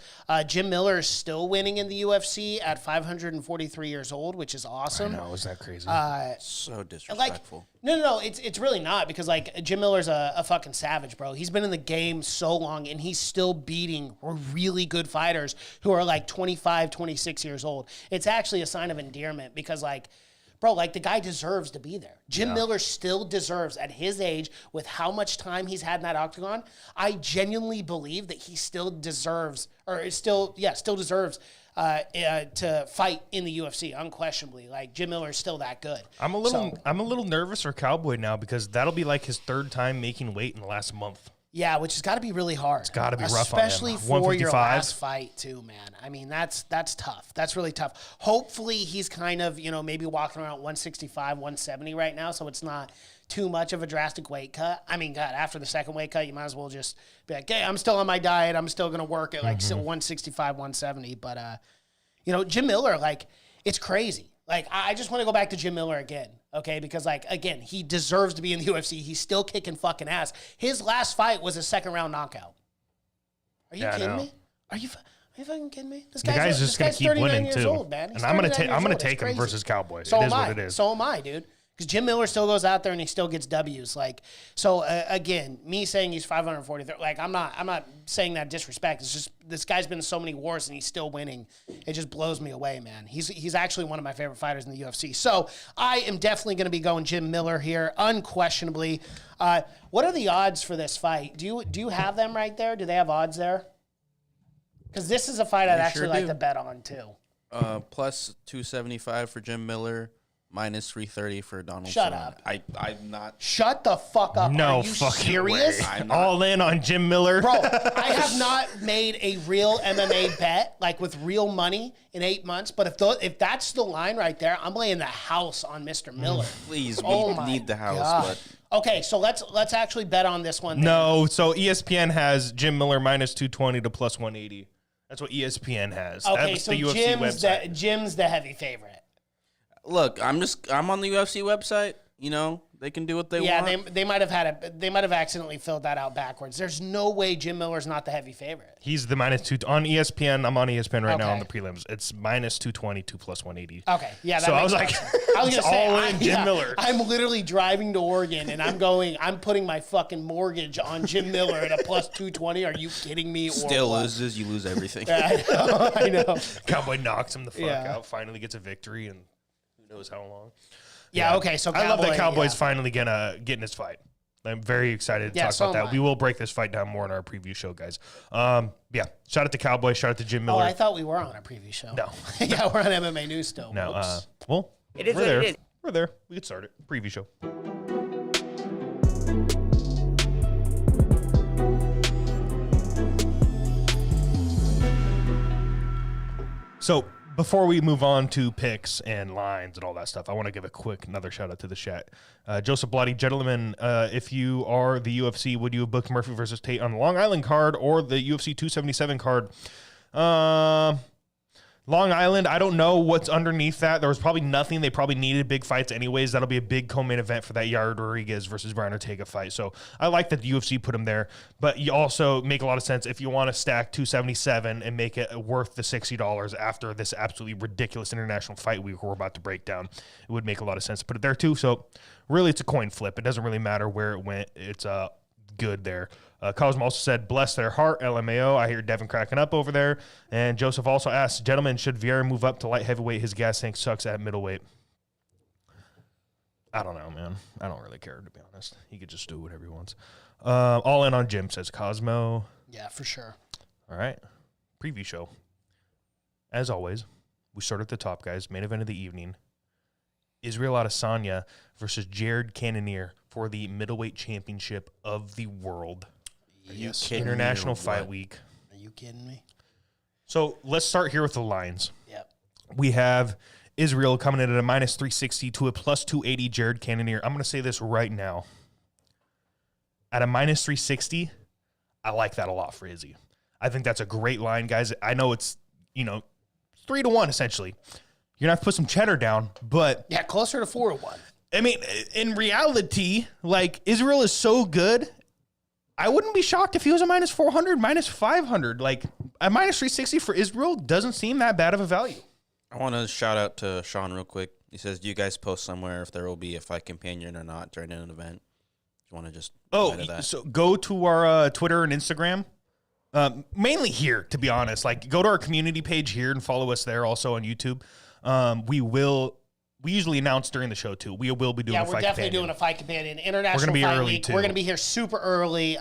Jim Miller is still winning in the UFC at 543 years old, which is awesome. I know, isn't that crazy? So disrespectful. No, it's really not because like Jim Miller's a fucking savage, bro. He's been in the game so long and he's still beating really good fighters who are like 25, 26 years old. It's actually a sign of endearment because like, bro, like the guy deserves to be there. Jim Miller still deserves, at his age, with how much time he's had in that octagon, to fight in the UFC, unquestionably. Like, Jim Miller is still that good. I'm a little nervous for Cowboy now because that'll be like his third time making weight in the last month. Yeah, which has got to be really hard. It's got to be rough on him. Especially for your last fight, too, man. I mean, that's tough. That's really tough. Hopefully, he's kind of, maybe walking around 165, 170 right now, so it's not too much of a drastic weight cut. I mean, God, after the second weight cut, you might as well just be like, hey, I'm still on my diet. I'm still going to work at, 165, 170. But, Jim Miller, it's crazy. I just want to go back to Jim Miller again. Okay, because again, he deserves to be in the UFC. He's still kicking fucking ass. His last fight was a second round knockout. Are you kidding me? Are you fucking kidding me? This guy's just gonna keep winning too. Old, man. And I'm gonna take him versus Cowboy. So it is what it is. So am I, dude. Because Jim Miller still goes out there and he still gets W's. Again, me saying he's 543. I'm not saying that disrespect. It's just this guy's been in so many wars and he's still winning. It just blows me away, man. He's actually one of my favorite fighters in the UFC. So I am definitely going to be going Jim Miller here, unquestionably. What are the odds for this fight? Do you have them right there? Do they have odds there? Because this is a fight I'd actually like to bet on too. Plus 275 for Jim Miller. Minus 330 for Donald. Shut up. I'm not. Shut the fuck up. No Are you fucking serious? way. All in on Jim Miller. Bro, I have not made a real MMA bet, with real money in 8 months. But if that's the line right there, I'm laying the house on Mr. Miller. Please, we need the house. God. But okay, so let's actually bet on this one. No, so ESPN has Jim Miller minus 220 to plus 180. That's what ESPN has. Okay, That's so the UFC website. Jim's the heavy favorite. Look, I'm on the UFC website. They can do what they want. Yeah, they might have accidentally filled that out backwards. There's no way Jim Miller's not the heavy favorite. He's the minus 2 on ESPN. I'm on ESPN right now on the prelims. It's minus 220 to plus 180. Okay, yeah. So I was like, I was gonna say, all in Jim Miller. I'm literally driving to Oregon and I'm putting my fucking mortgage on Jim Miller at a plus 220. Are you kidding me? Still loses, you lose everything. Yeah, I know. Cowboy knocks him the fuck out. Finally gets a victory and. Knows how long. Yeah, okay. So I love that Cowboy's finally getting his fight. I'm very excited to talk about that. We will break this fight down more in our preview show, guys. Shout out to Cowboy. Shout out to Jim Miller. Oh, I thought we were on a preview show. No. Yeah, we're on MMA News still. No. It is what it is. We're there. We can start it. Preview show. So before we move on to picks and lines and all that stuff, I want to give another shout out to the chat. Joseph Blotti, gentlemen, if you are the UFC, would you have booked Murphy versus Tate on the Long Island card or the UFC 277 card? Long Island, I don't know what's underneath that. There was probably nothing. They probably needed big fights anyways. That'll be a big co-main event for that Yair Rodriguez versus Brian Ortega fight. So I like that the UFC put him there. But you also make a lot of sense if you want to stack 277 and make it worth the $60 after this absolutely ridiculous international fight week we're about to break down. It would make a lot of sense to put it there too. So really it's a coin flip. It doesn't really matter where it went. It's good there. Cosmo also said, bless their heart, LMAO. I hear Devin cracking up over there. And Joseph also asked, gentlemen, should Vieira move up to light heavyweight? His gas tank sucks at middleweight. I don't know, man. I don't really care, to be honest. He could just do whatever he wants. All in on Jim, says Cosmo. Yeah, for sure. All right. Preview show. As always, we start at the top, guys. Main event of the evening. Israel Adesanya versus Jared Cannonier for the middleweight championship of the world. Yes. International Fight Week. Are you kidding me? So let's start here with the lines. Yep. We have Israel coming in at a minus 360 to a plus 280 Jared Cannonier. I'm going to say this right now. At a minus 360, I like that a lot for Izzy. I think that's a great line, guys. I know it's, 3-1 essentially. You're going to have to put some cheddar down, but... Yeah, closer to 4-1. I mean, in reality, Israel is so good... I wouldn't be shocked if he was a minus 400, minus 500. A minus 360 for Israel doesn't seem that bad of a value. I want to shout out to Sean real quick. He says, do you guys post somewhere if there will be a fight companion or not during an event? You want to just that? So go to our Twitter and Instagram. Mainly here, to be honest. Go to our community page here and follow us there also on YouTube. We usually announce during the show, too. We will be doing a fight companion. Yeah, we're definitely doing a fight companion. International Fight Week. We're going to be here super early.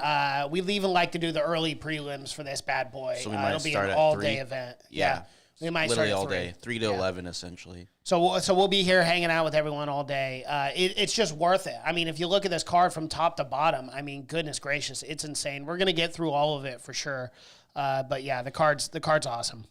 We even like to do the early prelims for this bad boy. So we might it'll be start an at all-day 3. event. Yeah. We might literally start all at 3. day, 3 to 11 essentially. So we'll be here hanging out with everyone all day. It's just worth it. I mean, if you look at this card from top to bottom, I mean, goodness gracious, it's insane. We're gonna get through all of it for sure. But yeah, the card's awesome.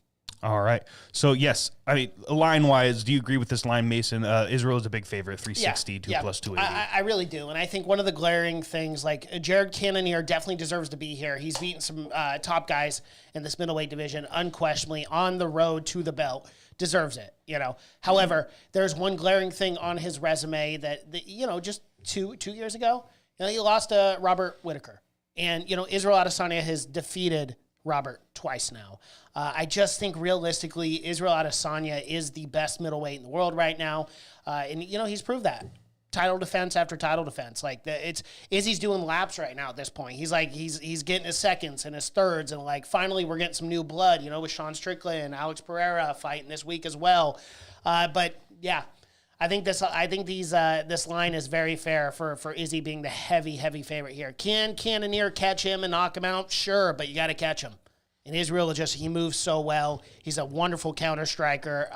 All right. So, yes, I mean, line-wise, do you agree with this line, Mason? Israel is a big favorite, 360, 2 plus 280. I really do. And I think one of the glaring things, like Jared Cannonier definitely deserves to be here. He's beaten some top guys in this middleweight division, unquestionably, on the road to the belt. Deserves it, you know. However, there's one glaring thing on his resume that you know, just two years ago, you know, he lost to Robert Whitaker. And, you know, Israel Adesanya has defeated Robert twice now. I just think realistically, Israel Adesanya is the best middleweight in the world right now. And, you know, he's proved that. Title defense after title defense. Like, Izzy's doing laps right now at this point. He's like, he's getting his seconds and his thirds. And, like, finally we're getting some new blood, you know, with Sean Strickland and Alex Pereira fighting this week as well. But, yeah. I think this line is very fair for Izzy being the heavy favorite here. Can Cannonier catch him and knock him out? Sure, but you got to catch him. And Israel he moves so well. He's a wonderful counter striker.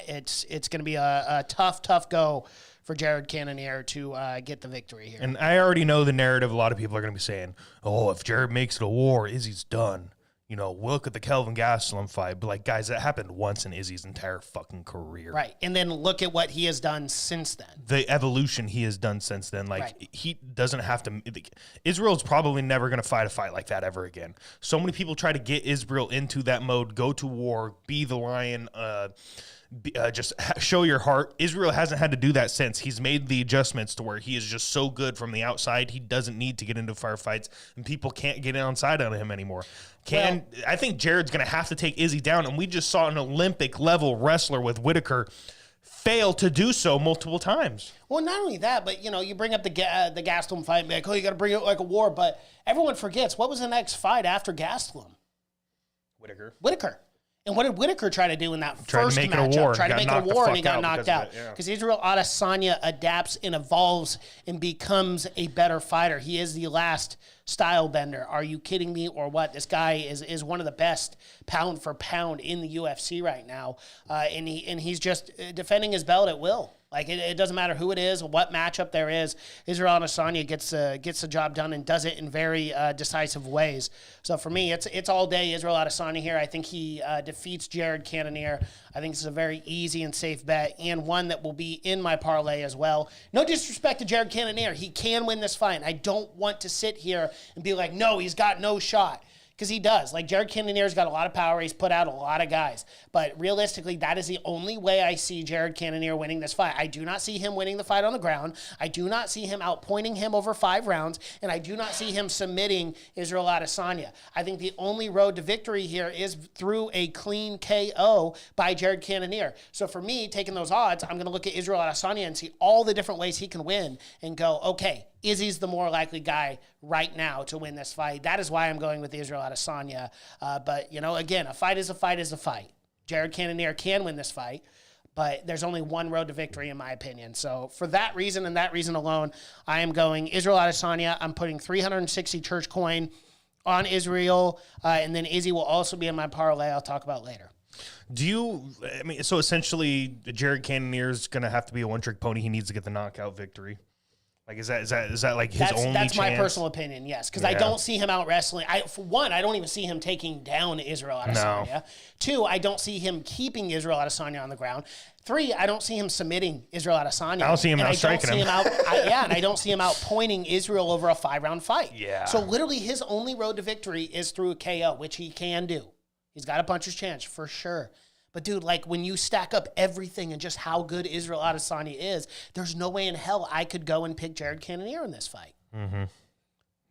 It's going to be a tough go for Jared Cannonier to get the victory here. And I already know the narrative. A lot of people are going to be saying, "Oh, if Jared makes it a war, Izzy's done." You know, look at the Kelvin Gastelum fight. But, like, guys, that happened once in Izzy's entire fucking career. Right. And then look at what he has done since then. The evolution he has done since then. Like, right. He doesn't have to. Israel's probably never going to fight a fight like that ever again. So many people try to get Israel into that mode, go to war, be the lion, just show your heart. Israel hasn't had to do that since. He's made the adjustments to where he is just so good from the outside. He doesn't need to get into firefights, and people can't get inside on him anymore. I think Jared's going to have to take Izzy down, and we just saw an Olympic-level wrestler with Whitaker fail to do so multiple times. Well, not only that, but, you know, you bring up the Gastelum fight and be like, oh, you got to bring it like a war, but everyone forgets, what was the next fight after Gastelum? Whitaker. And what did Whitaker try to do in that first matchup? Try to make it a war, and he got knocked out. Because Israel Adesanya adapts and evolves and becomes a better fighter. He is the last style bender. Are you kidding me or what? This guy is one of the best pound for pound in the UFC right now. And he's just defending his belt at will. Like, it doesn't matter who it is, what matchup there is. Israel Adesanya gets the job done and does it in very decisive ways. So for me, it's all day Israel Adesanya here. I think he defeats Jared Cannonier. I think it's a very easy and safe bet, and one that will be in my parlay as well. No disrespect to Jared Cannonier. He can win this fight. I don't want to sit here and be like, no, he's got no shot. Because he does. Like, Jared Cannonier's got a lot of power. He's put out a lot of guys. But realistically, that is the only way I see Jared Cannonier winning this fight. I do not see him winning the fight on the ground. I do not see him outpointing him over 5 rounds. And I do not see him submitting Israel Adesanya. I think the only road to victory here is through a clean KO by Jared Cannonier. So for me, taking those odds, I'm going to look at Israel Adesanya and see all the different ways he can win and go, okay, Izzy's the more likely guy right now to win this fight. That is why I'm going with Israel Adesanya. But, you know, again, a fight is a fight is a fight. Jared Cannonier can win this fight, but there's only one road to victory, in my opinion. So for that reason and that reason alone, I am going Israel Adesanya. I'm putting 360 church coin on Israel, and then Izzy will also be in my parlay I'll talk about later. So essentially, Jared Cannonier is going to have to be a one-trick pony. He needs to get the knockout victory. Like, is that like his only chance? That's my personal opinion, yes. Because I don't see him out wrestling. For one, I don't even see him taking down Israel Adesanya. No. 2, I don't see him keeping Israel Adesanya on the ground. 3, I don't see him submitting Israel Adesanya. I don't see him out striking him. And I don't see him out pointing Israel over a 5-round fight. Yeah. So literally his only road to victory is through a KO, which he can do. He's got a puncher's chance for sure. But, dude, like, when you stack up everything and just how good Israel Adesanya is, there's no way in hell I could go and pick Jared Cannonier in this fight. Mm-hmm.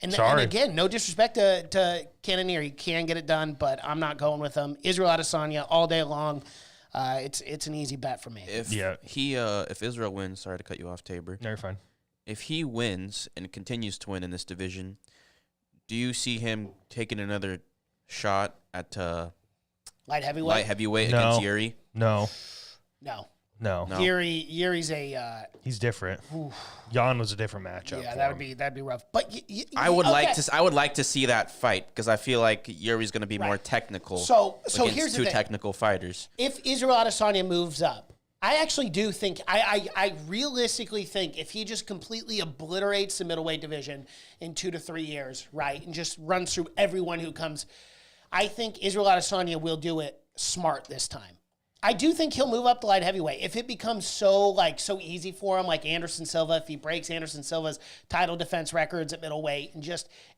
And again, no disrespect to Cannonier. He can get it done, but I'm not going with him. Israel Adesanya all day long. It's an easy bet for me. If Israel wins, sorry to cut you off, Tabor. No, you're fine. If he wins and continues to win in this division, do you see him taking another shot at... Light heavyweight against Yuri? No. No. Yuri's a He's different. Jan was a different matchup. yeah, for that'd him. be rough. But I would like to see that fight because I feel like Yuri's going to be more technical. So against here's the two thing. technical fighters. If Israel Adesanya moves up, I actually do think I realistically think if he just completely obliterates the middleweight division in 2 to 3 years, right, and just runs through everyone who comes, I think Israel Adesanya will do it smart this time. I do think he'll move up to light heavyweight. If it becomes so easy for him, like Anderson Silva, if he breaks Anderson Silva's title defense records at middleweight and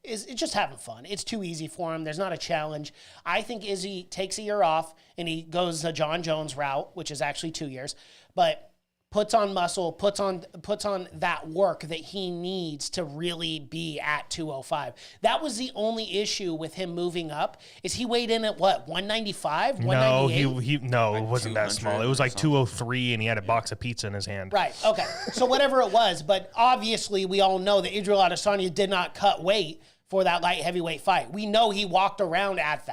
it's just having fun. It's too easy for him. There's not a challenge. I think Izzy takes a year off and he goes the John Jones route, which is actually 2 years, but puts on muscle, puts on that work that he needs to really be at 205. That was the only issue with him moving up. Is he weighed in at what, 195, 198? No, it wasn't that small. It was like 203, and he had a box of pizza in his hand. Right. Okay. So whatever it was, but obviously we all know that Israel Adesanya did not cut weight for that light heavyweight fight. We know he walked around at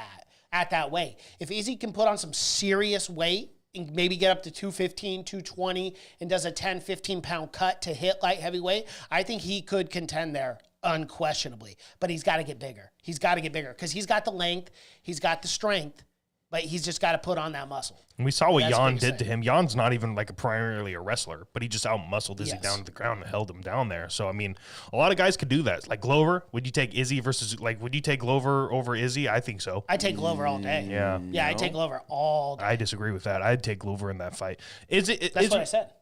that weight. If Izzy can put on some serious weight and maybe get up to 215, 220, and does a 10, 15-pound cut to hit light heavyweight, I think he could contend there unquestionably. But he's got to get bigger. He's got to get bigger because he's got the length, he's got the strength, but he's just got to put on that muscle. And we saw what Jan did to him. Jan's not even like primarily a wrestler, but he just out-muscled Izzy down to the ground and held him down there. So, I mean, a lot of guys could do that. Like Glover, would you take Izzy would you take Glover over Izzy? I think so. I take Glover all day. Yeah. Yeah, I take Glover all day. I disagree with that. I'd take Glover in that fight. That's what I said.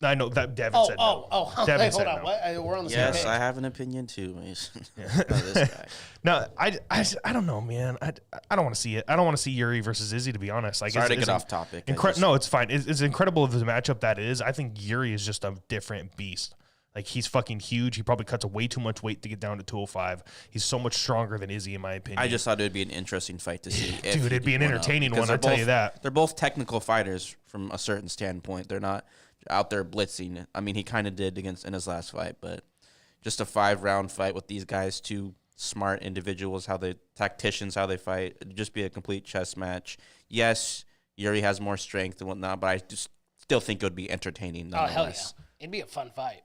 I know that Devin said no. Devin wait, said hold on. no. What? We're on the same Yes, page. I have an opinion too, Mason. This guy. No, I don't know, man. I don't want to see it. I don't want to see Yuri versus Izzy, to be honest. Like, Sorry to get off topic. No, it's fine. It's incredible of the matchup that is. I think Yuri is just a different beast. Like, he's fucking huge. He probably cuts way too much weight to get down to 205. He's so much stronger than Izzy, in my opinion. I just thought it would be an interesting fight to see. Dude, it'd be an entertaining one, I'll tell you that. They're both technical fighters from a certain standpoint. They're not out there blitzing. I mean, he kind of did in his last fight, but just a 5-round fight with these guys, two smart individuals, tacticians, how they fight. It'd just be a complete chess match. Yes, Yuri has more strength and whatnot, but I just still think it would be entertaining nonetheless. Oh, hell yeah. It'd be a fun fight.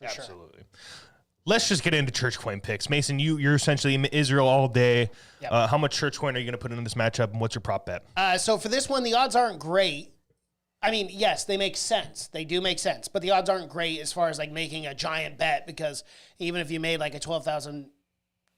Absolutely. Sure. Let's just get into church coin picks. Mason, you're essentially in Israel all day. Yep. How much church coin are you going to put into this matchup, and what's your prop bet? So for this one, the odds aren't great. I mean, yes, they make sense. They do make sense, but the odds aren't great as far as like making a giant bet, because even if you made like a 12,000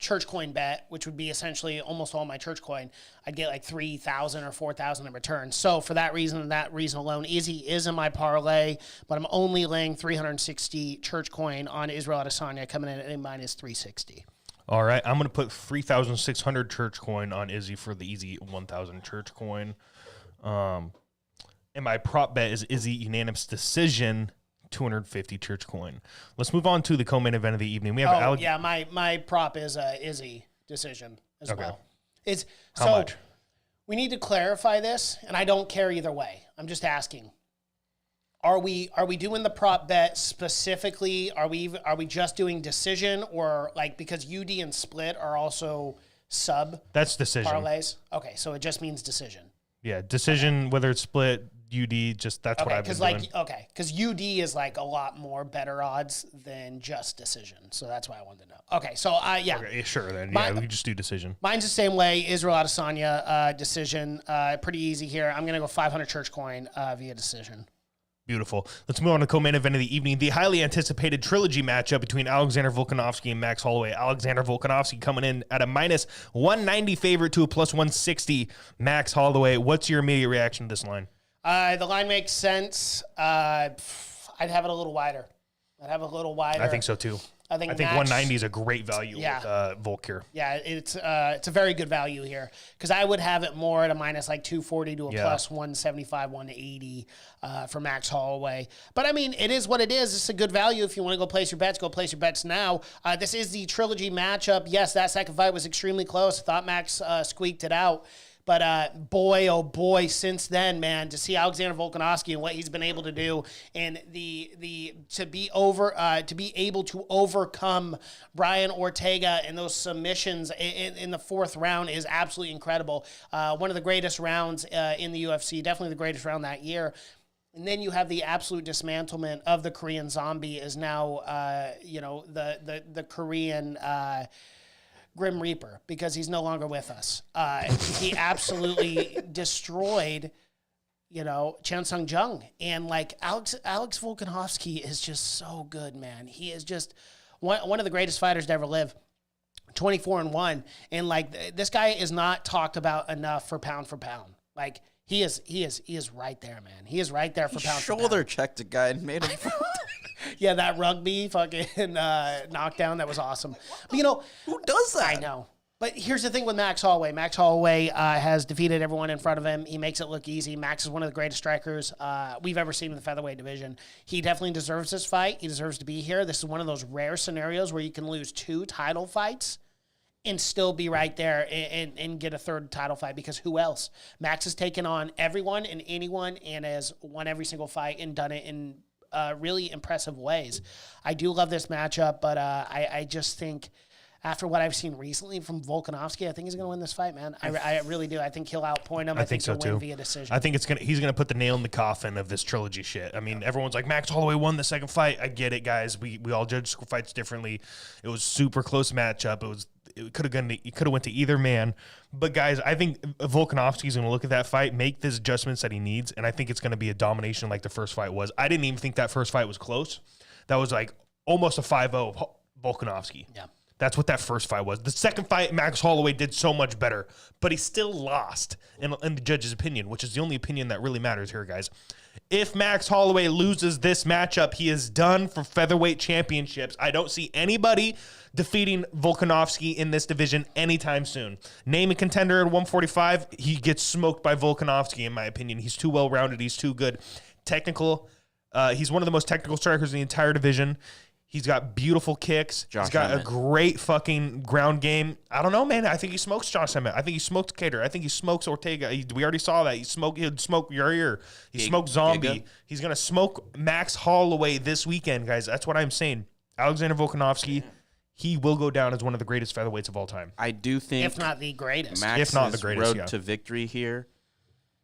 church coin bet, which would be essentially almost all my church coin, I'd get like 3,000 or 4,000 in return. So for that reason and that reason alone, Izzy is in my parlay, but I'm only laying 360 church coin on Israel Adesanya, coming in at a minus 360. All right, I'm going to put 3,600 church coin on Izzy for the easy 1,000 church coin. And my prop bet is Izzy unanimous decision, 250 church coin. Let's move on to the co-main event of the evening. We have my prop is Izzy decision as well. It's how much? We need to clarify this, and I don't care either way. I'm just asking. Are we doing the prop bet specifically? Are we just doing decision, or like, because UD and split are also sub? That's decision. Parlays. Okay, so it just means decision. Yeah, decision, whether it's split, UD, just that's what I've been doing. Okay, because UD is like a lot more better odds than just decision. So that's why I wanted to know. Okay, so yeah. Okay, sure, then. We just do decision. Mine's the same way. Israel Adesanya, decision. Pretty easy here. I'm going to go 500 church coin via decision. Beautiful. Let's move on to the co-main event of the evening. The highly anticipated trilogy matchup between Alexander Volkanovski and Max Holloway. Alexander Volkanovski coming in at a minus 190 favorite to a plus 160 Max Holloway. What's your immediate reaction to this line? The line makes sense. I'd have it a little wider. I think so too. I think Max, 190 is a great value with Volk here. Yeah, it's a very good value here, because I would have it more at a minus like 240 to a plus 175, 180 for Max Holloway. But I mean, it is what it is. It's a good value. If you want to go place your bets, go place your bets now. This is the trilogy matchup. Yes, that second fight was extremely close. I thought Max squeaked it out. But boy, oh boy, since then, man, to see Alexander Volkanovski and what he's been able to do, and to be able to overcome Brian Ortega and those submissions in the fourth round is absolutely incredible. One of the greatest rounds in the UFC, definitely the greatest round that year. And then you have the absolute dismantlement of the Korean Zombie is now, the Korean Grim Reaper, because he's no longer with us. He absolutely destroyed, Chan Sung Jung. And like Alex Volkanovski is just so good, man. He is just one of the greatest fighters to ever live. 24-1. And like this guy is not talked about enough for pound. Like he is right there, man. He is right there for pound for pound. Shoulder checked a guy and made him. Yeah, that rugby fucking knockdown, that was awesome. But who does that? I know. But here's the thing with Max Holloway. Max Holloway has defeated everyone in front of him. He makes it look easy. Max is one of the greatest strikers we've ever seen in the featherweight division. He definitely deserves this fight. He deserves to be here. This is one of those rare scenarios where you can lose 2 title fights and still be right there and get a 3rd title fight, because who else? Max has taken on everyone and anyone and has won every single fight and done it in really impressive ways. I do love this matchup, but I just think after what I've seen recently from Volkanovski, I think he's going to win this fight, man. I really do. I think he'll outpoint him. I think so he'll too. win via decision. I think he's gonna put the nail in the coffin of this trilogy shit. I mean, everyone's like, Max Holloway won the 2nd fight. I get it, guys. We all judge fights differently. It was super close matchup. It could have went to either man. But guys, I think Volkanovski's going to look at that fight, make the adjustments that he needs, and I think it's going to be a domination like the first fight was. I didn't even think that first fight was close. That was like almost a 5-0 Volkanovski. Yeah. That's what that first fight was. The second fight, Max Holloway did so much better, but he still lost in the judge's opinion, which is the only opinion that really matters here, guys. If Max Holloway loses this matchup, he is done for featherweight championships. I don't see anybody defeating Volkanovski in this division anytime soon. Name a contender at 145, he gets smoked by Volkanovski, in my opinion. He's too well-rounded. He's too good. Technical. He's one of the most technical strikers in the entire division. He's got beautiful kicks. He's got a great fucking ground game. I don't know, man. I think he smokes Josh Emmett. I think he smokes Cater. I think he smokes Ortega. We already saw that. He'd smoke Yair. He smoked Zombie. Giga. He's going to smoke Max Holloway this weekend, guys. That's what I'm saying. Alexander Volkanovski, he will go down as one of the greatest featherweights of all time. I do think, if not the greatest. Max's If not the greatest, road to victory here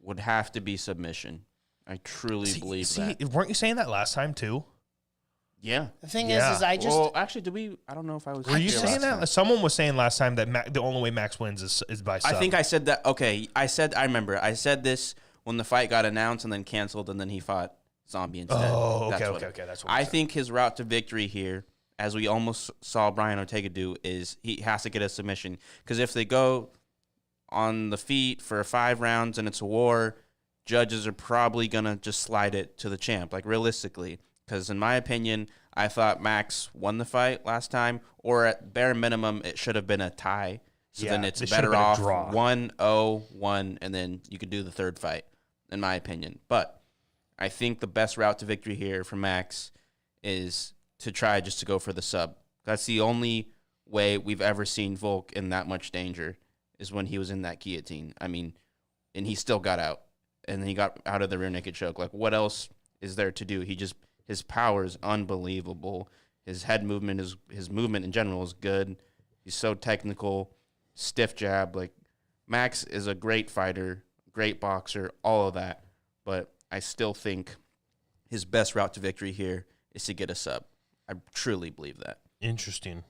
would have to be submission. I truly believe that. Weren't you saying that last time, too? Yeah. The thing Yeah. is I just... Well, actually, I don't know if I was. Were you here saying last that? time. Someone was saying last time that the only way Max wins is by sub. I think I said that. Okay, I remember. I said this when the fight got announced and then canceled, and then he fought Zombie instead. Oh, That's okay. That's what I think his route to victory here, as we almost saw Brian Ortega do, is he has to get a submission. Because if they go on the feet for 5 rounds and it's a war, judges are probably going to just slide it to the champ, like realistically. Because in my opinion, I thought Max won the fight last time, or at bare minimum, it should have been a tie. So then it's better off 1-0-1, and then you could do the 3rd fight, in my opinion. But I think the best route to victory here for Max is to try just to go for the sub. That's the only way we've ever seen Volk in that much danger, is when he was in that guillotine. I mean, and he still got out, and then he got out of the rear naked choke. Like, what else is there to do? His power is unbelievable. His head movement, his movement in general is good. He's so technical, stiff jab. Like, Max is a great fighter, great boxer, all of that. But I still think his best route to victory here is to get a sub. I truly believe that. Interesting.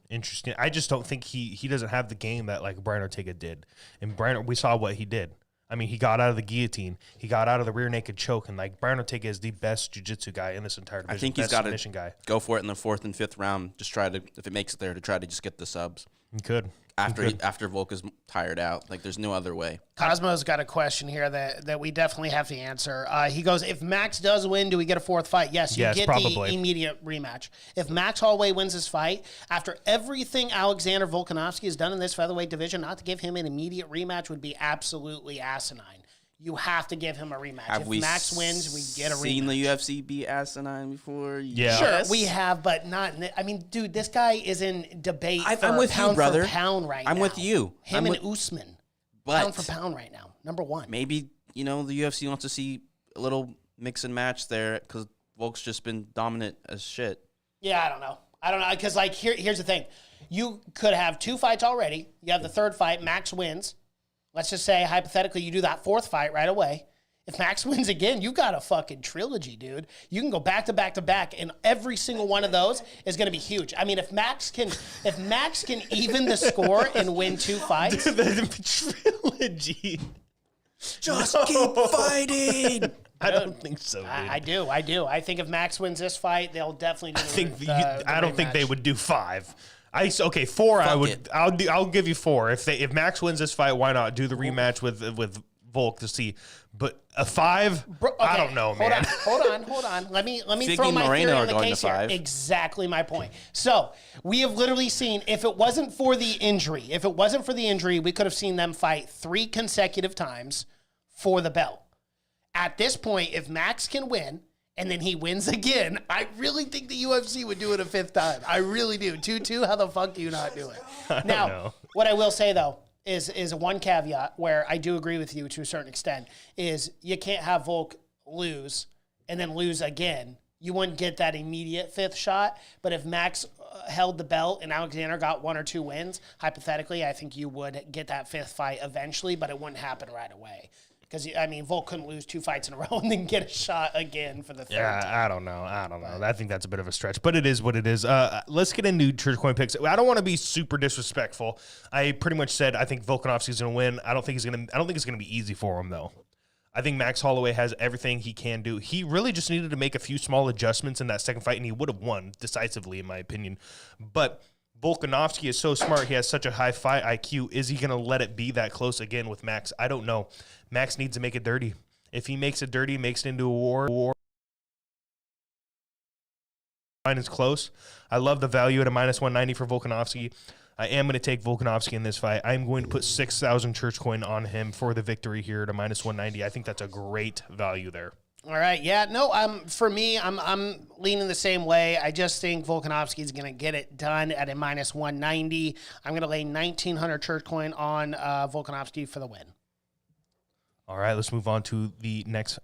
I just don't think he doesn't have the game that like Brian Ortega did. And we saw what he did. I mean, he got out of the guillotine. He got out of the rear naked choke. And, like, Brian Ortega is the best jiu-jitsu guy in this entire division. I think he's got to go for it in the 4th and 5th round. Just try to, if it makes it there, to try to just get the subs. He could. After Volk is tired out. Like, there's no other way. Cosmo's got a question here that we definitely have to answer. He goes, if Max does win, do we get a 4th fight? Yes, you get probably the immediate rematch. If Max Holloway wins this fight, after everything Alexander Volkanovski has done in this featherweight division, not to give him an immediate rematch would be absolutely asinine. You have to give him a rematch. If Max wins, we get a rematch. Seen the UFC be asinine before? Yeah. Sure, we have, but not. I mean, dude, this guy is in debate I'm with pound you, brother. for pound right now. I'm with you. Him and Usman, pound for pound right now, number 1. Maybe, the UFC wants to see a little mix and match there because Volk's just been dominant as shit. Yeah, I don't know, because like here's the thing. You could have 2 fights already. You have the 3rd fight, Max wins. Let's just say, hypothetically, you do that 4th fight right away. If Max wins again, you got a fucking trilogy, dude. You can go back to back to back, and every single one of those is going to be huge. I mean, if Max can even the score and win 2 fights, The trilogy. Just keep fighting. I don't think so, dude. I do. I think if Max wins this fight, they'll definitely do I don't think they rematch. would do 5. 4. I would. it. I'll give you 4. If Max wins this fight, why not do the rematch with Volk to see? But a 5, Bro, okay, I don't know, man. Hold on. Let me Figgy throw my Moreno theory are on the going to case here. 5. Exactly my point. So we have literally seen, if it wasn't for the injury, we could have seen them fight 3 consecutive times for the belt. At this point, if Max can win and then he wins again, I really think the UFC would do it a 5th time. I really do. 2-2, how the fuck do you not do it? Now, know. what I will say though, is one caveat where I do agree with you to a certain extent, is you can't have Volk lose and then lose again. You wouldn't get that immediate 5th shot. But if Max held the belt and Alexander got 1 or 2 wins, hypothetically, I think you would get that 5th fight eventually, but it wouldn't happen right away. Because, I mean, Volk couldn't lose 2 fights in a row and then get a shot again for the 3rd time. Yeah, I don't know. I think that's a bit of a stretch, but it is what it is. Let's get into Church Coin picks. I don't want to be super disrespectful. I pretty much said I think Volkanovski's going to win. I don't think it's going to be easy for him though. I think Max Holloway has everything he can do. He really just needed to make a few small adjustments in that second fight, and he would have won decisively, in my opinion. But Volkanovski is so smart. He has such a high fight IQ. Is he going to let it be that close again with Max? I don't know. Max needs to make it dirty. If he makes it dirty, makes it into a war line is close. I love the value at a -190 for Volkanovski. I am going to take Volkanovski in this fight. I'm going to put 6,000 Church Coin on him for the victory here at a -190. I think that's a great value there. All right. Yeah. No. For me, I'm leaning the same way. I just think Volkanovski is going to get it done at a -190. I'm going to lay 1,900 Church Coin on Volkanovski for the win. All right, let's move on to the next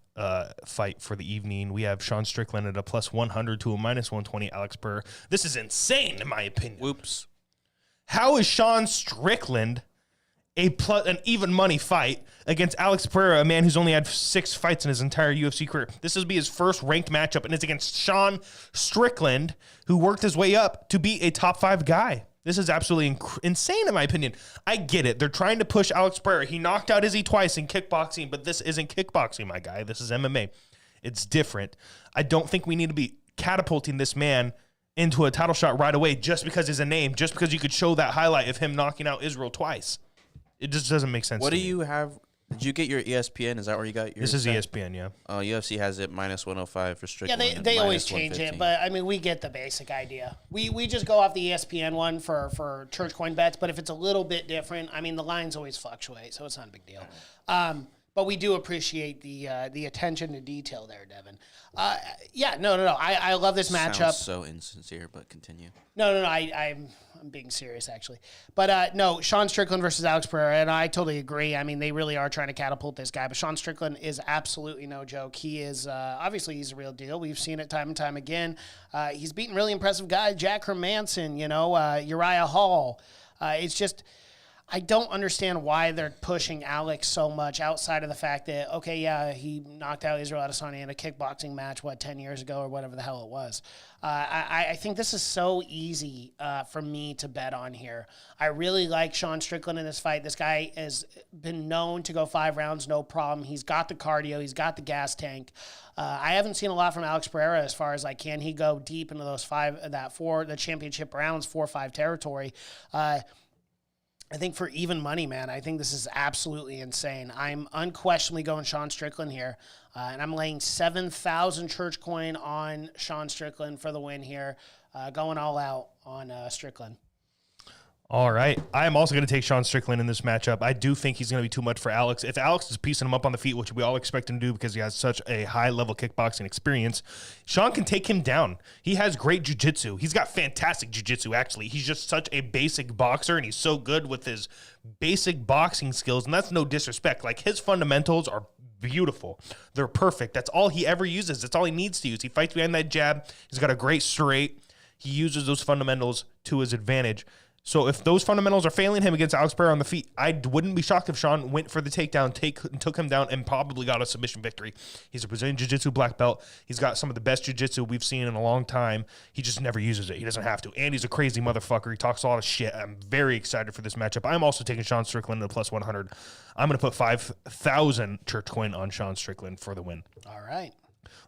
fight for the evening. We have Sean Strickland at a +100 to a -120 Alex Burr. This is insane, in my opinion. Whoops. How is Sean Strickland an even money fight against Alex Pereira, a man who's only had 6 fights in his entire UFC career? This will be his first ranked matchup, and it's against Sean Strickland, who worked his way up to be a top 5 guy. This is absolutely insane, in my opinion. I get it. They're trying to push Alex Pereira. He knocked out Izzy twice in kickboxing, but this isn't kickboxing, my guy. This is MMA. It's different. I don't think we need to be catapulting this man into a title shot right away just because he's a name, just because you could show that highlight of him knocking out Israel twice. It just doesn't make sense. What to do me. you have? Did you get your ESPN? Is that where you got your? This is ESPN, yeah. UFC has it -105 for Yeah, Strickland. they and always change it, -115. but I mean, we get the basic idea. We just go off the ESPN one for Church Coin bets, but if it's a little bit different, I mean, the lines always fluctuate, so it's not a big deal. But we do appreciate the attention to detail there, Devin. Yeah, no. I love this matchup. Sounds so insincere, but continue. No. I'm being serious, actually. But no, Sean Strickland versus Alex Pereira, and I totally agree. I mean, they really are trying to catapult this guy, but Sean Strickland is absolutely no joke. He is, obviously, he's a real deal. We've seen it time and time again. He's beaten really impressive guys, Jack Hermanson, Uriah Hall. It's just, I don't understand why they're pushing Alex so much outside of the fact that, okay, yeah, he knocked out Israel Adesanya in a kickboxing match, 10 years ago or whatever the hell it was. I think this is so easy for me to bet on here. I really like Sean Strickland in this fight. This guy has been known to go 5 rounds, no problem. He's got the cardio. He's got the gas tank. I haven't seen a lot from Alex Pereira as far as can he go deep into those the championship rounds, 4-5 territory. I think for even money, man, I think this is absolutely insane. I'm unquestionably going Sean Strickland here, and I'm laying 7,000 Church Coin on Sean Strickland for the win here, going all out on Strickland. All right. I am also going to take Sean Strickland in this matchup. I do think he's going to be too much for Alex. If Alex is piecing him up on the feet, which we all expect him to do because he has such a high-level kickboxing experience, Sean can take him down. He has great jiu-jitsu. He's got fantastic jiu-jitsu, actually. He's just such a basic boxer, and he's so good with his basic boxing skills, and that's no disrespect. His fundamentals are beautiful. They're perfect. That's all he ever uses. That's all he needs to use. He fights behind that jab. He's got a great straight. He uses those fundamentals to his advantage. So if those fundamentals are failing him against Alex Pereira on the feet, I wouldn't be shocked if Sean went for the takedown, took him down, and probably got a submission victory. He's a Brazilian Jiu-Jitsu black belt. He's got some of the best Jiu-Jitsu we've seen in a long time. He just never uses it. He doesn't have to. And he's a crazy motherfucker. He talks a lot of shit. I'm very excited for this matchup. I'm also taking Sean Strickland at plus 100. I'm going to put 5,000 church coin on Sean Strickland for the win. All right.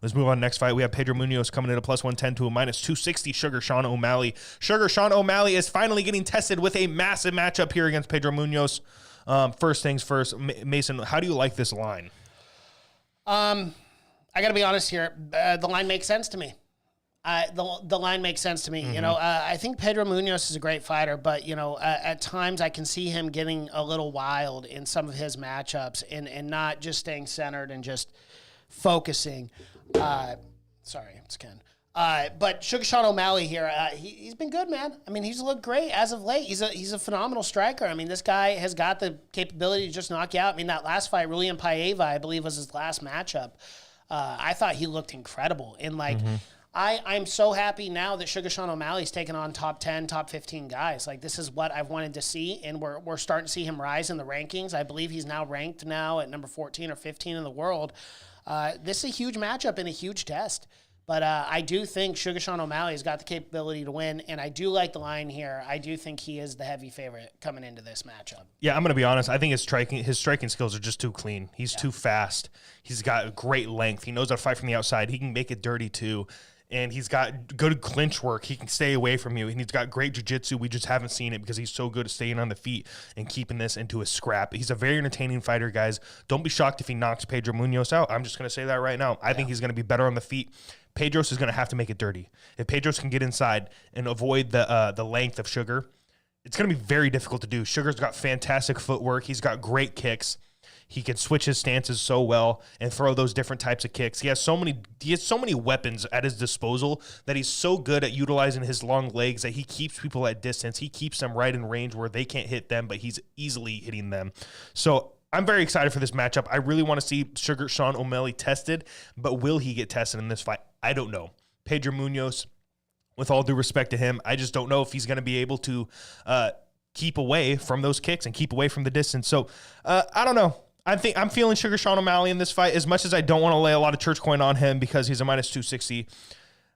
Let's move on to next fight. We have Pedro Munoz coming in at plus 110 to a minus 260. Sugar Sean O'Malley. Sean O'Malley is finally getting tested with a massive matchup here against Pedro Munoz. First things first, Mason, how do you like this line? I got to be honest here. The line makes sense to me. The line makes sense to me. Mm-hmm. You know, I think Pedro Munoz is a great fighter, but, you know, at times I can see him getting a little wild in some of his matchups and not just staying centered and just focusing. Sorry, it's Ken. But Sugar Sean O'Malley here, he's been good, man. I mean, he's looked great as of late. He's a phenomenal striker. I mean, this guy has got the capability to just knock you out. I mean, that last fight, Rulian Paiva, I believe, was his last matchup. I thought he looked incredible. And, like, I'm so happy now that Sugar Sean O'Malley's taken on top 10, top 15 guys. Like, this is what I've wanted to see, and we're starting to see him rise in the rankings. I believe he's now ranked now at number 14 or 15 in the world. This is a huge matchup and a huge test. But I do think Sugar Sean O'Malley has got the capability to win, and I do like the line here. I do think he is the heavy favorite coming into this matchup. Yeah, I'm going to be honest. I think his striking skills are just too clean. He's too fast. He's got great length. He knows how to fight from the outside. He can make it dirty too. And he's got good clinch work. He can stay away from you. And he's got great jiu-jitsu. We just haven't seen it because he's so good at staying on the feet and keeping this into a scrap. He's a very entertaining fighter, guys. Don't be shocked if he knocks Pedro Munoz out. I'm just going to say that right now. I think he's going to be better on the feet. Pedros is going to have to make it dirty. If Pedros can get inside and avoid the length of Sugar, it's going to be very difficult to do. Sugar's got fantastic footwork. He's got great kicks. He can switch his stances so well and throw those different types of kicks. He has so many weapons at his disposal that he's so good at utilizing his long legs that he keeps people at distance. He keeps them right in range where they can't hit them, but he's easily hitting them. So I'm very excited for this matchup. I really want to see Sugar Sean O'Malley tested, but will he get tested in this fight? I don't know. Pedro Munoz, with all due respect to him, I just don't know if he's going to be able to keep away from those kicks and keep away from the distance. So I don't know. I'm feeling Sugar Sean O'Malley in this fight as much as I don't want to lay a lot of church coin on him because he's a minus 260.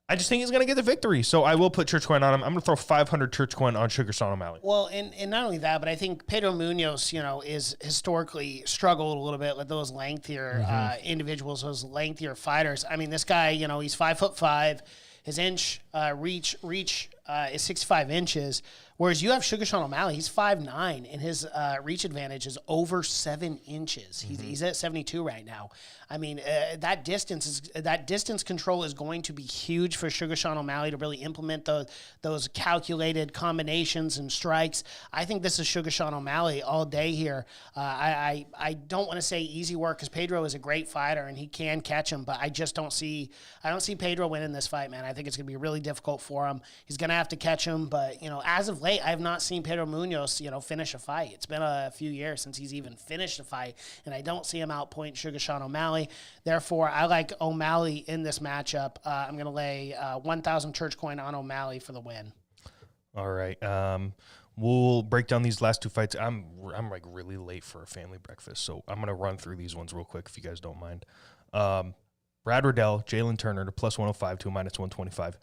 I just think he's going to get the victory. So I will put church coin on him. I'm going to throw 500 church coin on Sugar Sean O'Malley. Well, and not only that, but I think Pedro Munoz, you know, is historically struggled a little bit with those lengthier individuals, those lengthier fighters. I mean, this guy, you know, he's 5'5". His inch reach is 65 inches. Whereas you have Sugar Sean O'Malley, he's 5'9", and his reach advantage is over 7 inches. He's at 72 right now. I mean, that distance control is going to be huge for Sugar Sean O'Malley to really implement those calculated combinations and strikes. I think this is Sugar Sean O'Malley all day here. I don't want to say easy work because Pedro is a great fighter and he can catch him, but I don't see Pedro winning this fight, man. I think it's going to be really difficult for him. He's going to have to catch him, but you know, as of late, I have not seen Pedro Munoz, you know, finish a fight. It's been a few years since he's even finished a fight, and I don't see him outpoint Sugar Sean O'Malley. Therefore, I like O'Malley in this matchup. I'm going to lay 1,000 church coin on O'Malley for the win. All right. We'll break down these last two fights. I'm like really late for a family breakfast, so I'm going to run through these ones real quick if you guys don't mind. Brad Riddell, Jalen Turner to plus 105 to a minus 125.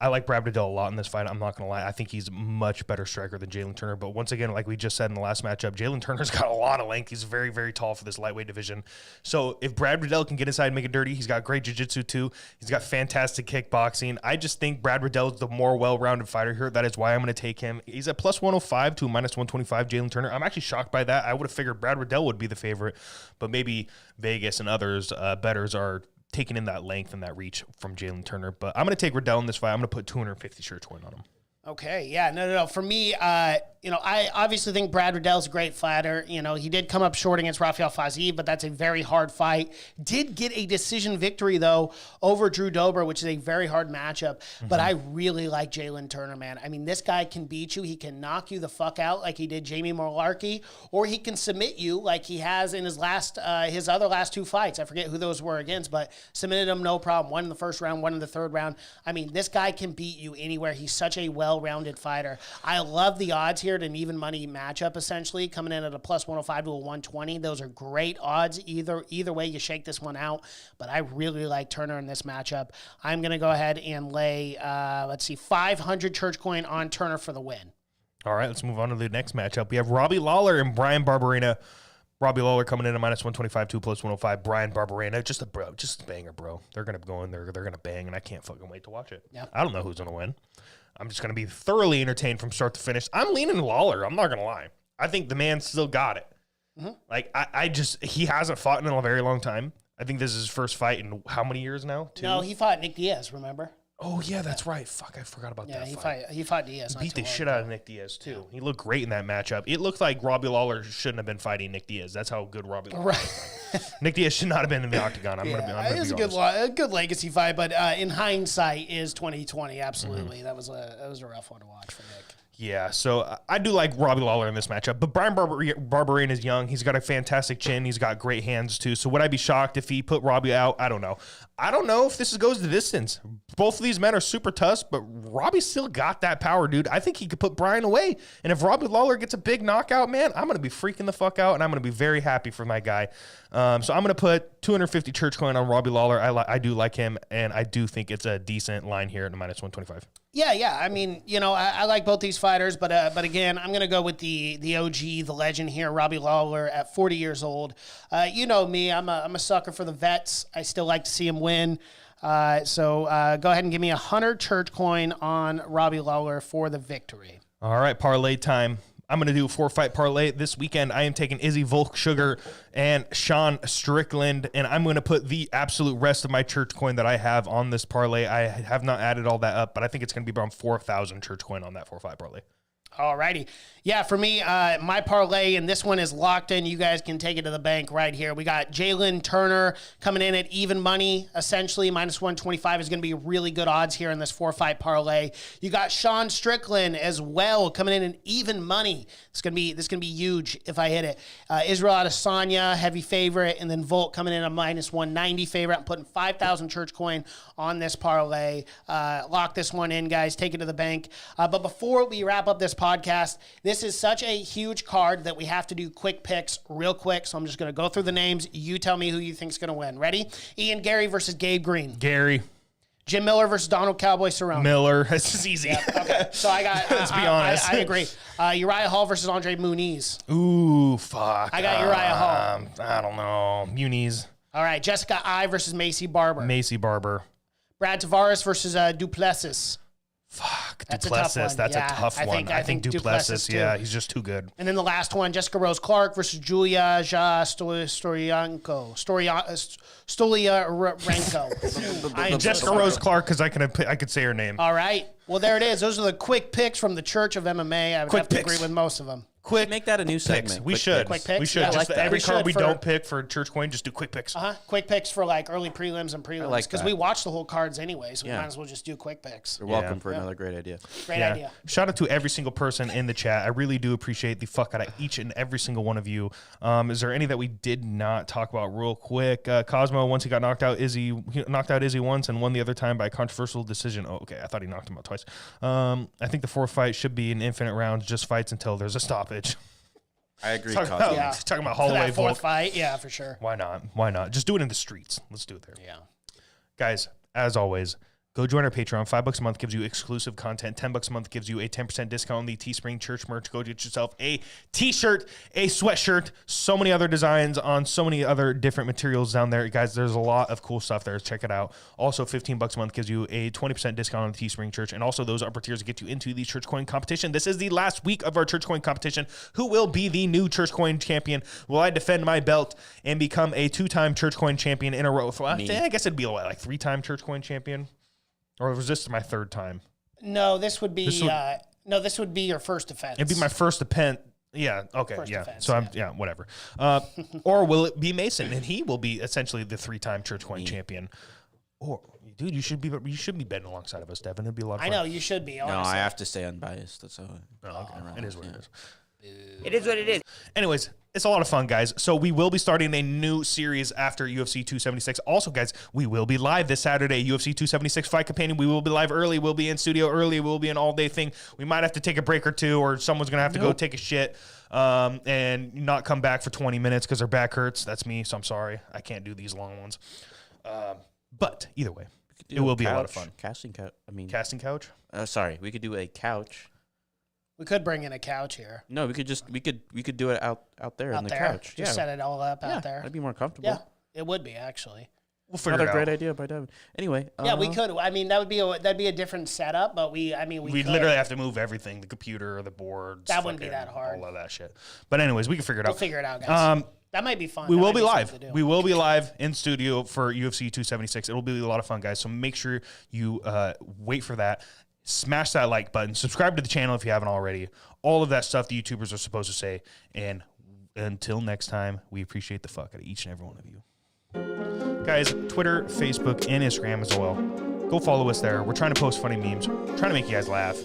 I like Brad Riddell a lot in this fight. I'm not going to lie. I think he's a much better striker than Jalen Turner. But once again, like we just said in the last matchup, Jalen Turner's got a lot of length. He's very, very tall for this lightweight division. So if Brad Riddell can get inside and make it dirty, he's got great jiu-jitsu too. He's got fantastic kickboxing. I just think Brad Riddell is the more well-rounded fighter here. That is why I'm going to take him. He's at plus 105 to minus 125, Jalen Turner. I'm actually shocked by that. I would have figured Brad Riddell would be the favorite. But maybe Vegas and others, bettors are taking in that length and that reach from Jalen Turner. But I'm going to take Riddell in this fight. I'm going to put 250 church coin on him. Okay, yeah, no. For me, I obviously think Brad Riddell's a great fighter. He did come up short against Rafael Fiziev, but that's a very hard fight. Did get a decision victory, though, over Drew Dober, which is a very hard matchup. But I really like Jalen Turner, man. I mean, this guy can beat you. He can knock you the fuck out like he did Jamie Malarkey, or he can submit you like he has in his other last 2 fights. I forget who those were against, but submitted him no problem. One in the first round, one in the third round. I mean, this guy can beat you anywhere. He's such a well-rounded fighter. I love the odds here to an even money matchup, essentially, coming in at a plus 105 to a 120. Those are great odds. Either way, you shake this one out. But I really like Turner in this matchup. I'm going to go ahead and lay, 500 church coin on Turner for the win. All right, let's move on to the next matchup. We have Robbie Lawler and Brian Barberena. Robbie Lawler coming in at minus 125, 2 plus 105. Brian Barberena, just a banger, bro. They're going to go in there. They're going to bang, and I can't fucking wait to watch it. Yeah. I don't know who's going to win. I'm just going to be thoroughly entertained from start to finish. I'm leaning Lawler. I'm not going to lie. I think the man still got it. Mm-hmm. Like, he hasn't fought in a very long time. I think this is his first fight in how many years now? 2? No, he fought Nick Diaz, remember? Oh, yeah, that's right. Fuck, I forgot about that fight. He fought Diaz. He beat the shit out of Nick Diaz, too. Yeah. He looked great in that matchup. It looked like Robbie Lawler shouldn't have been fighting Nick Diaz. That's how good Robbie Lawler was. Nick Diaz should not have been in the octagon. I'm gonna be honest. It was a good legacy fight, but in hindsight is 2020. Absolutely. Mm-hmm. That was a rough one to watch for Nick. Yeah, so I do like Robbie Lawler in this matchup, but Brian Barberena is young. He's got a fantastic chin. He's got great hands, too. So would I be shocked if he put Robbie out? I don't know. I don't know if this goes the distance. Both of these men are super tough, but Robbie still got that power, dude. I think he could put Brian away. And if Robbie Lawler gets a big knockout, man, I'm going to be freaking the fuck out, and I'm going to be very happy for my guy. So I'm going to put 250 church coin on Robbie Lawler. I do like him, and I do think it's a decent line here at the minus 125. Yeah. I mean, I like both these fighters, but again, I'm gonna go with the OG, the legend here, Robbie Lawler at 40 years old. You know me, I'm a sucker for the vets. I still like to see him win. So go ahead and give me 100 church coin on Robbie Lawler for the victory. All right, parlay time. I'm going to do a 4-fight parlay this weekend. I am taking Izzy Volksugar and Sean Strickland, and I'm going to put the absolute rest of my church coin that I have on this parlay. I have not added all that up, but I think it's going to be around 4,000 church coin on that 4-fight parlay. Alrighty. Yeah, for me, my parlay, and this one is locked in. You guys can take it to the bank right here. We got Jalen Turner coming in at even money, essentially. Minus 125 is going to be really good odds here in this 4-fight parlay. You got Sean Strickland as well coming in at even money. This is going to be huge if I hit it. Israel Adesanya, heavy favorite, and then Volk coming in a minus 190 favorite. I'm putting 5,000 church coin on this parlay. Lock this one in, guys. Take it to the bank. But before we wrap up this podcast, this is such a huge card that we have to do quick picks real quick. So I'm just going to go through the names. You tell me who you think is going to win. Ready? Ian Gary versus Gabe Green. Gary. Jim Miller versus Donald Cowboy Cerrone. Miller. This is easy. Yep. Okay. So I got. Let's be honest. I agree. Uriah Hall versus Andre Muniz. Ooh, fuck. I got Uriah Hall. I don't know. Muniz. All right. Jessica I versus Macy Barber. Macy Barber. Brad Tavares versus Duplessis. Fuck, That's Duplessis. a tough one. That's Yeah, a tough one. I think Duplessis, too. yeah, he's just too good. And then the last one, Jessica Rose Clark versus Julia Stoliarenko. Jessica Rose Clark, because I could say her name. All right. Well, there it is. Those are the quick picks from the Church of MMA. I would have to agree with most of them. Quick make that a new segment. We should. Quick picks? We should. Yeah, Just like every that. card we For- don't pick for church coin, just do quick picks. Quick picks for like early prelims and prelims. like Because that. we watch the whole cards anyway, so we Yeah. might as well just do quick picks. You're welcome for another great idea. Great idea. Shout out to every single person in the chat. I really do appreciate the fuck out of each and every single one of you. Is there any that we did not talk about real quick? Cosmo, once he got knocked out, he knocked out Izzy once and won the other time by a controversial decision. Oh, okay. I thought he knocked him out twice. I think the 4th fight should be an infinite rounds, just fights until there's a stoppage. I agree, Talking Cosmo. about, talking about For Holloway that 4th Volk. fight, yeah, for sure. Why not? Why not? Just do it in the streets. Let's do it there. Yeah. Guys, as always, go join our Patreon. $5 a month gives you exclusive content. $10 a month gives you a 10% discount on the Teespring Church merch. Go get yourself a t-shirt, a sweatshirt, so many other designs on so many other different materials down there. Guys, there's a lot of cool stuff there. Check it out. Also, $15 a month gives you a 20% discount on the Teespring Church. And also, those upper tiers get you into the Church Coin competition. This is the last week of our Church Coin competition. Who will be the new Church Coin champion? Will I defend my belt and become a 2-time Church Coin champion in a row? I guess it'd be like 3-time Church Coin champion. Or was this my 3rd time? No, this would be No, this would be your first offense. It'd be my first offense. Yeah. Okay. First yeah. offense, So whatever. Or will it be Mason, and he will be essentially the 3-time church coin champion? Or dude, you should be betting alongside of us, Devin. It'd be a lot of fun. I know you should be. Honestly. No, I have to stay unbiased. That's all. It is what it is. It is what it is. Anyways, it's a lot of fun, guys. So we will be starting a new series after UFC 276. Also, guys, we will be live this Saturday, UFC 276 Fight Companion. We will be live early. We'll be in studio early. We'll be an all-day thing. We might have to take a break or two, or someone's going to have to go take a shit and not come back for 20 minutes because their back hurts. That's me, so I'm sorry. I can't do these long ones. But either way, it will be a lot of fun. Casting couch? Sorry, we could do a couch. We could bring in a couch here. No, we could do it out there on the couch. Just set it all up out there. That'd be more comfortable. Yeah, it would be actually. We'll figure Another it great out. idea by Devin. Anyway, Yeah, we could. I mean, that'd be a different setup, but we We'd literally have to move everything, the computer, the boards. That wouldn't be fucking that hard. All of that shit. But anyways, we can figure it out. We'll figure it out, guys. That might be fun. We That will might be live. something to do. We will be live in studio for UFC 276. It'll be a lot of fun, guys. So make sure you wait for that. Smash that like button. Subscribe to the channel if you haven't already. All of that stuff the YouTubers are supposed to say. And until next time, we appreciate the fuck out of each and every one of you. Guys, Twitter, Facebook, and Instagram as well. Go follow us there. We're trying to post funny memes. We're trying to make you guys laugh.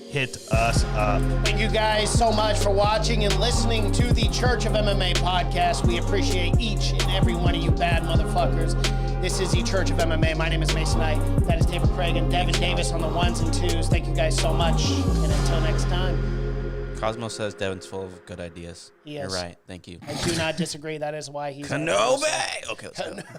Hit us up. Thank you guys so much for watching and listening to the Church of MMA podcast. We appreciate each and every one of you bad motherfuckers. This is the Church of MMA. My name is Mason Knight. That is David Craig and Devin Davis on the 1s and 2s. Thank you guys so much. And until next time. Cosmo says Devin's full of good ideas. He You're is. right. Thank you. I do not disagree. That is why he's... Kenobi! Okay, let's go.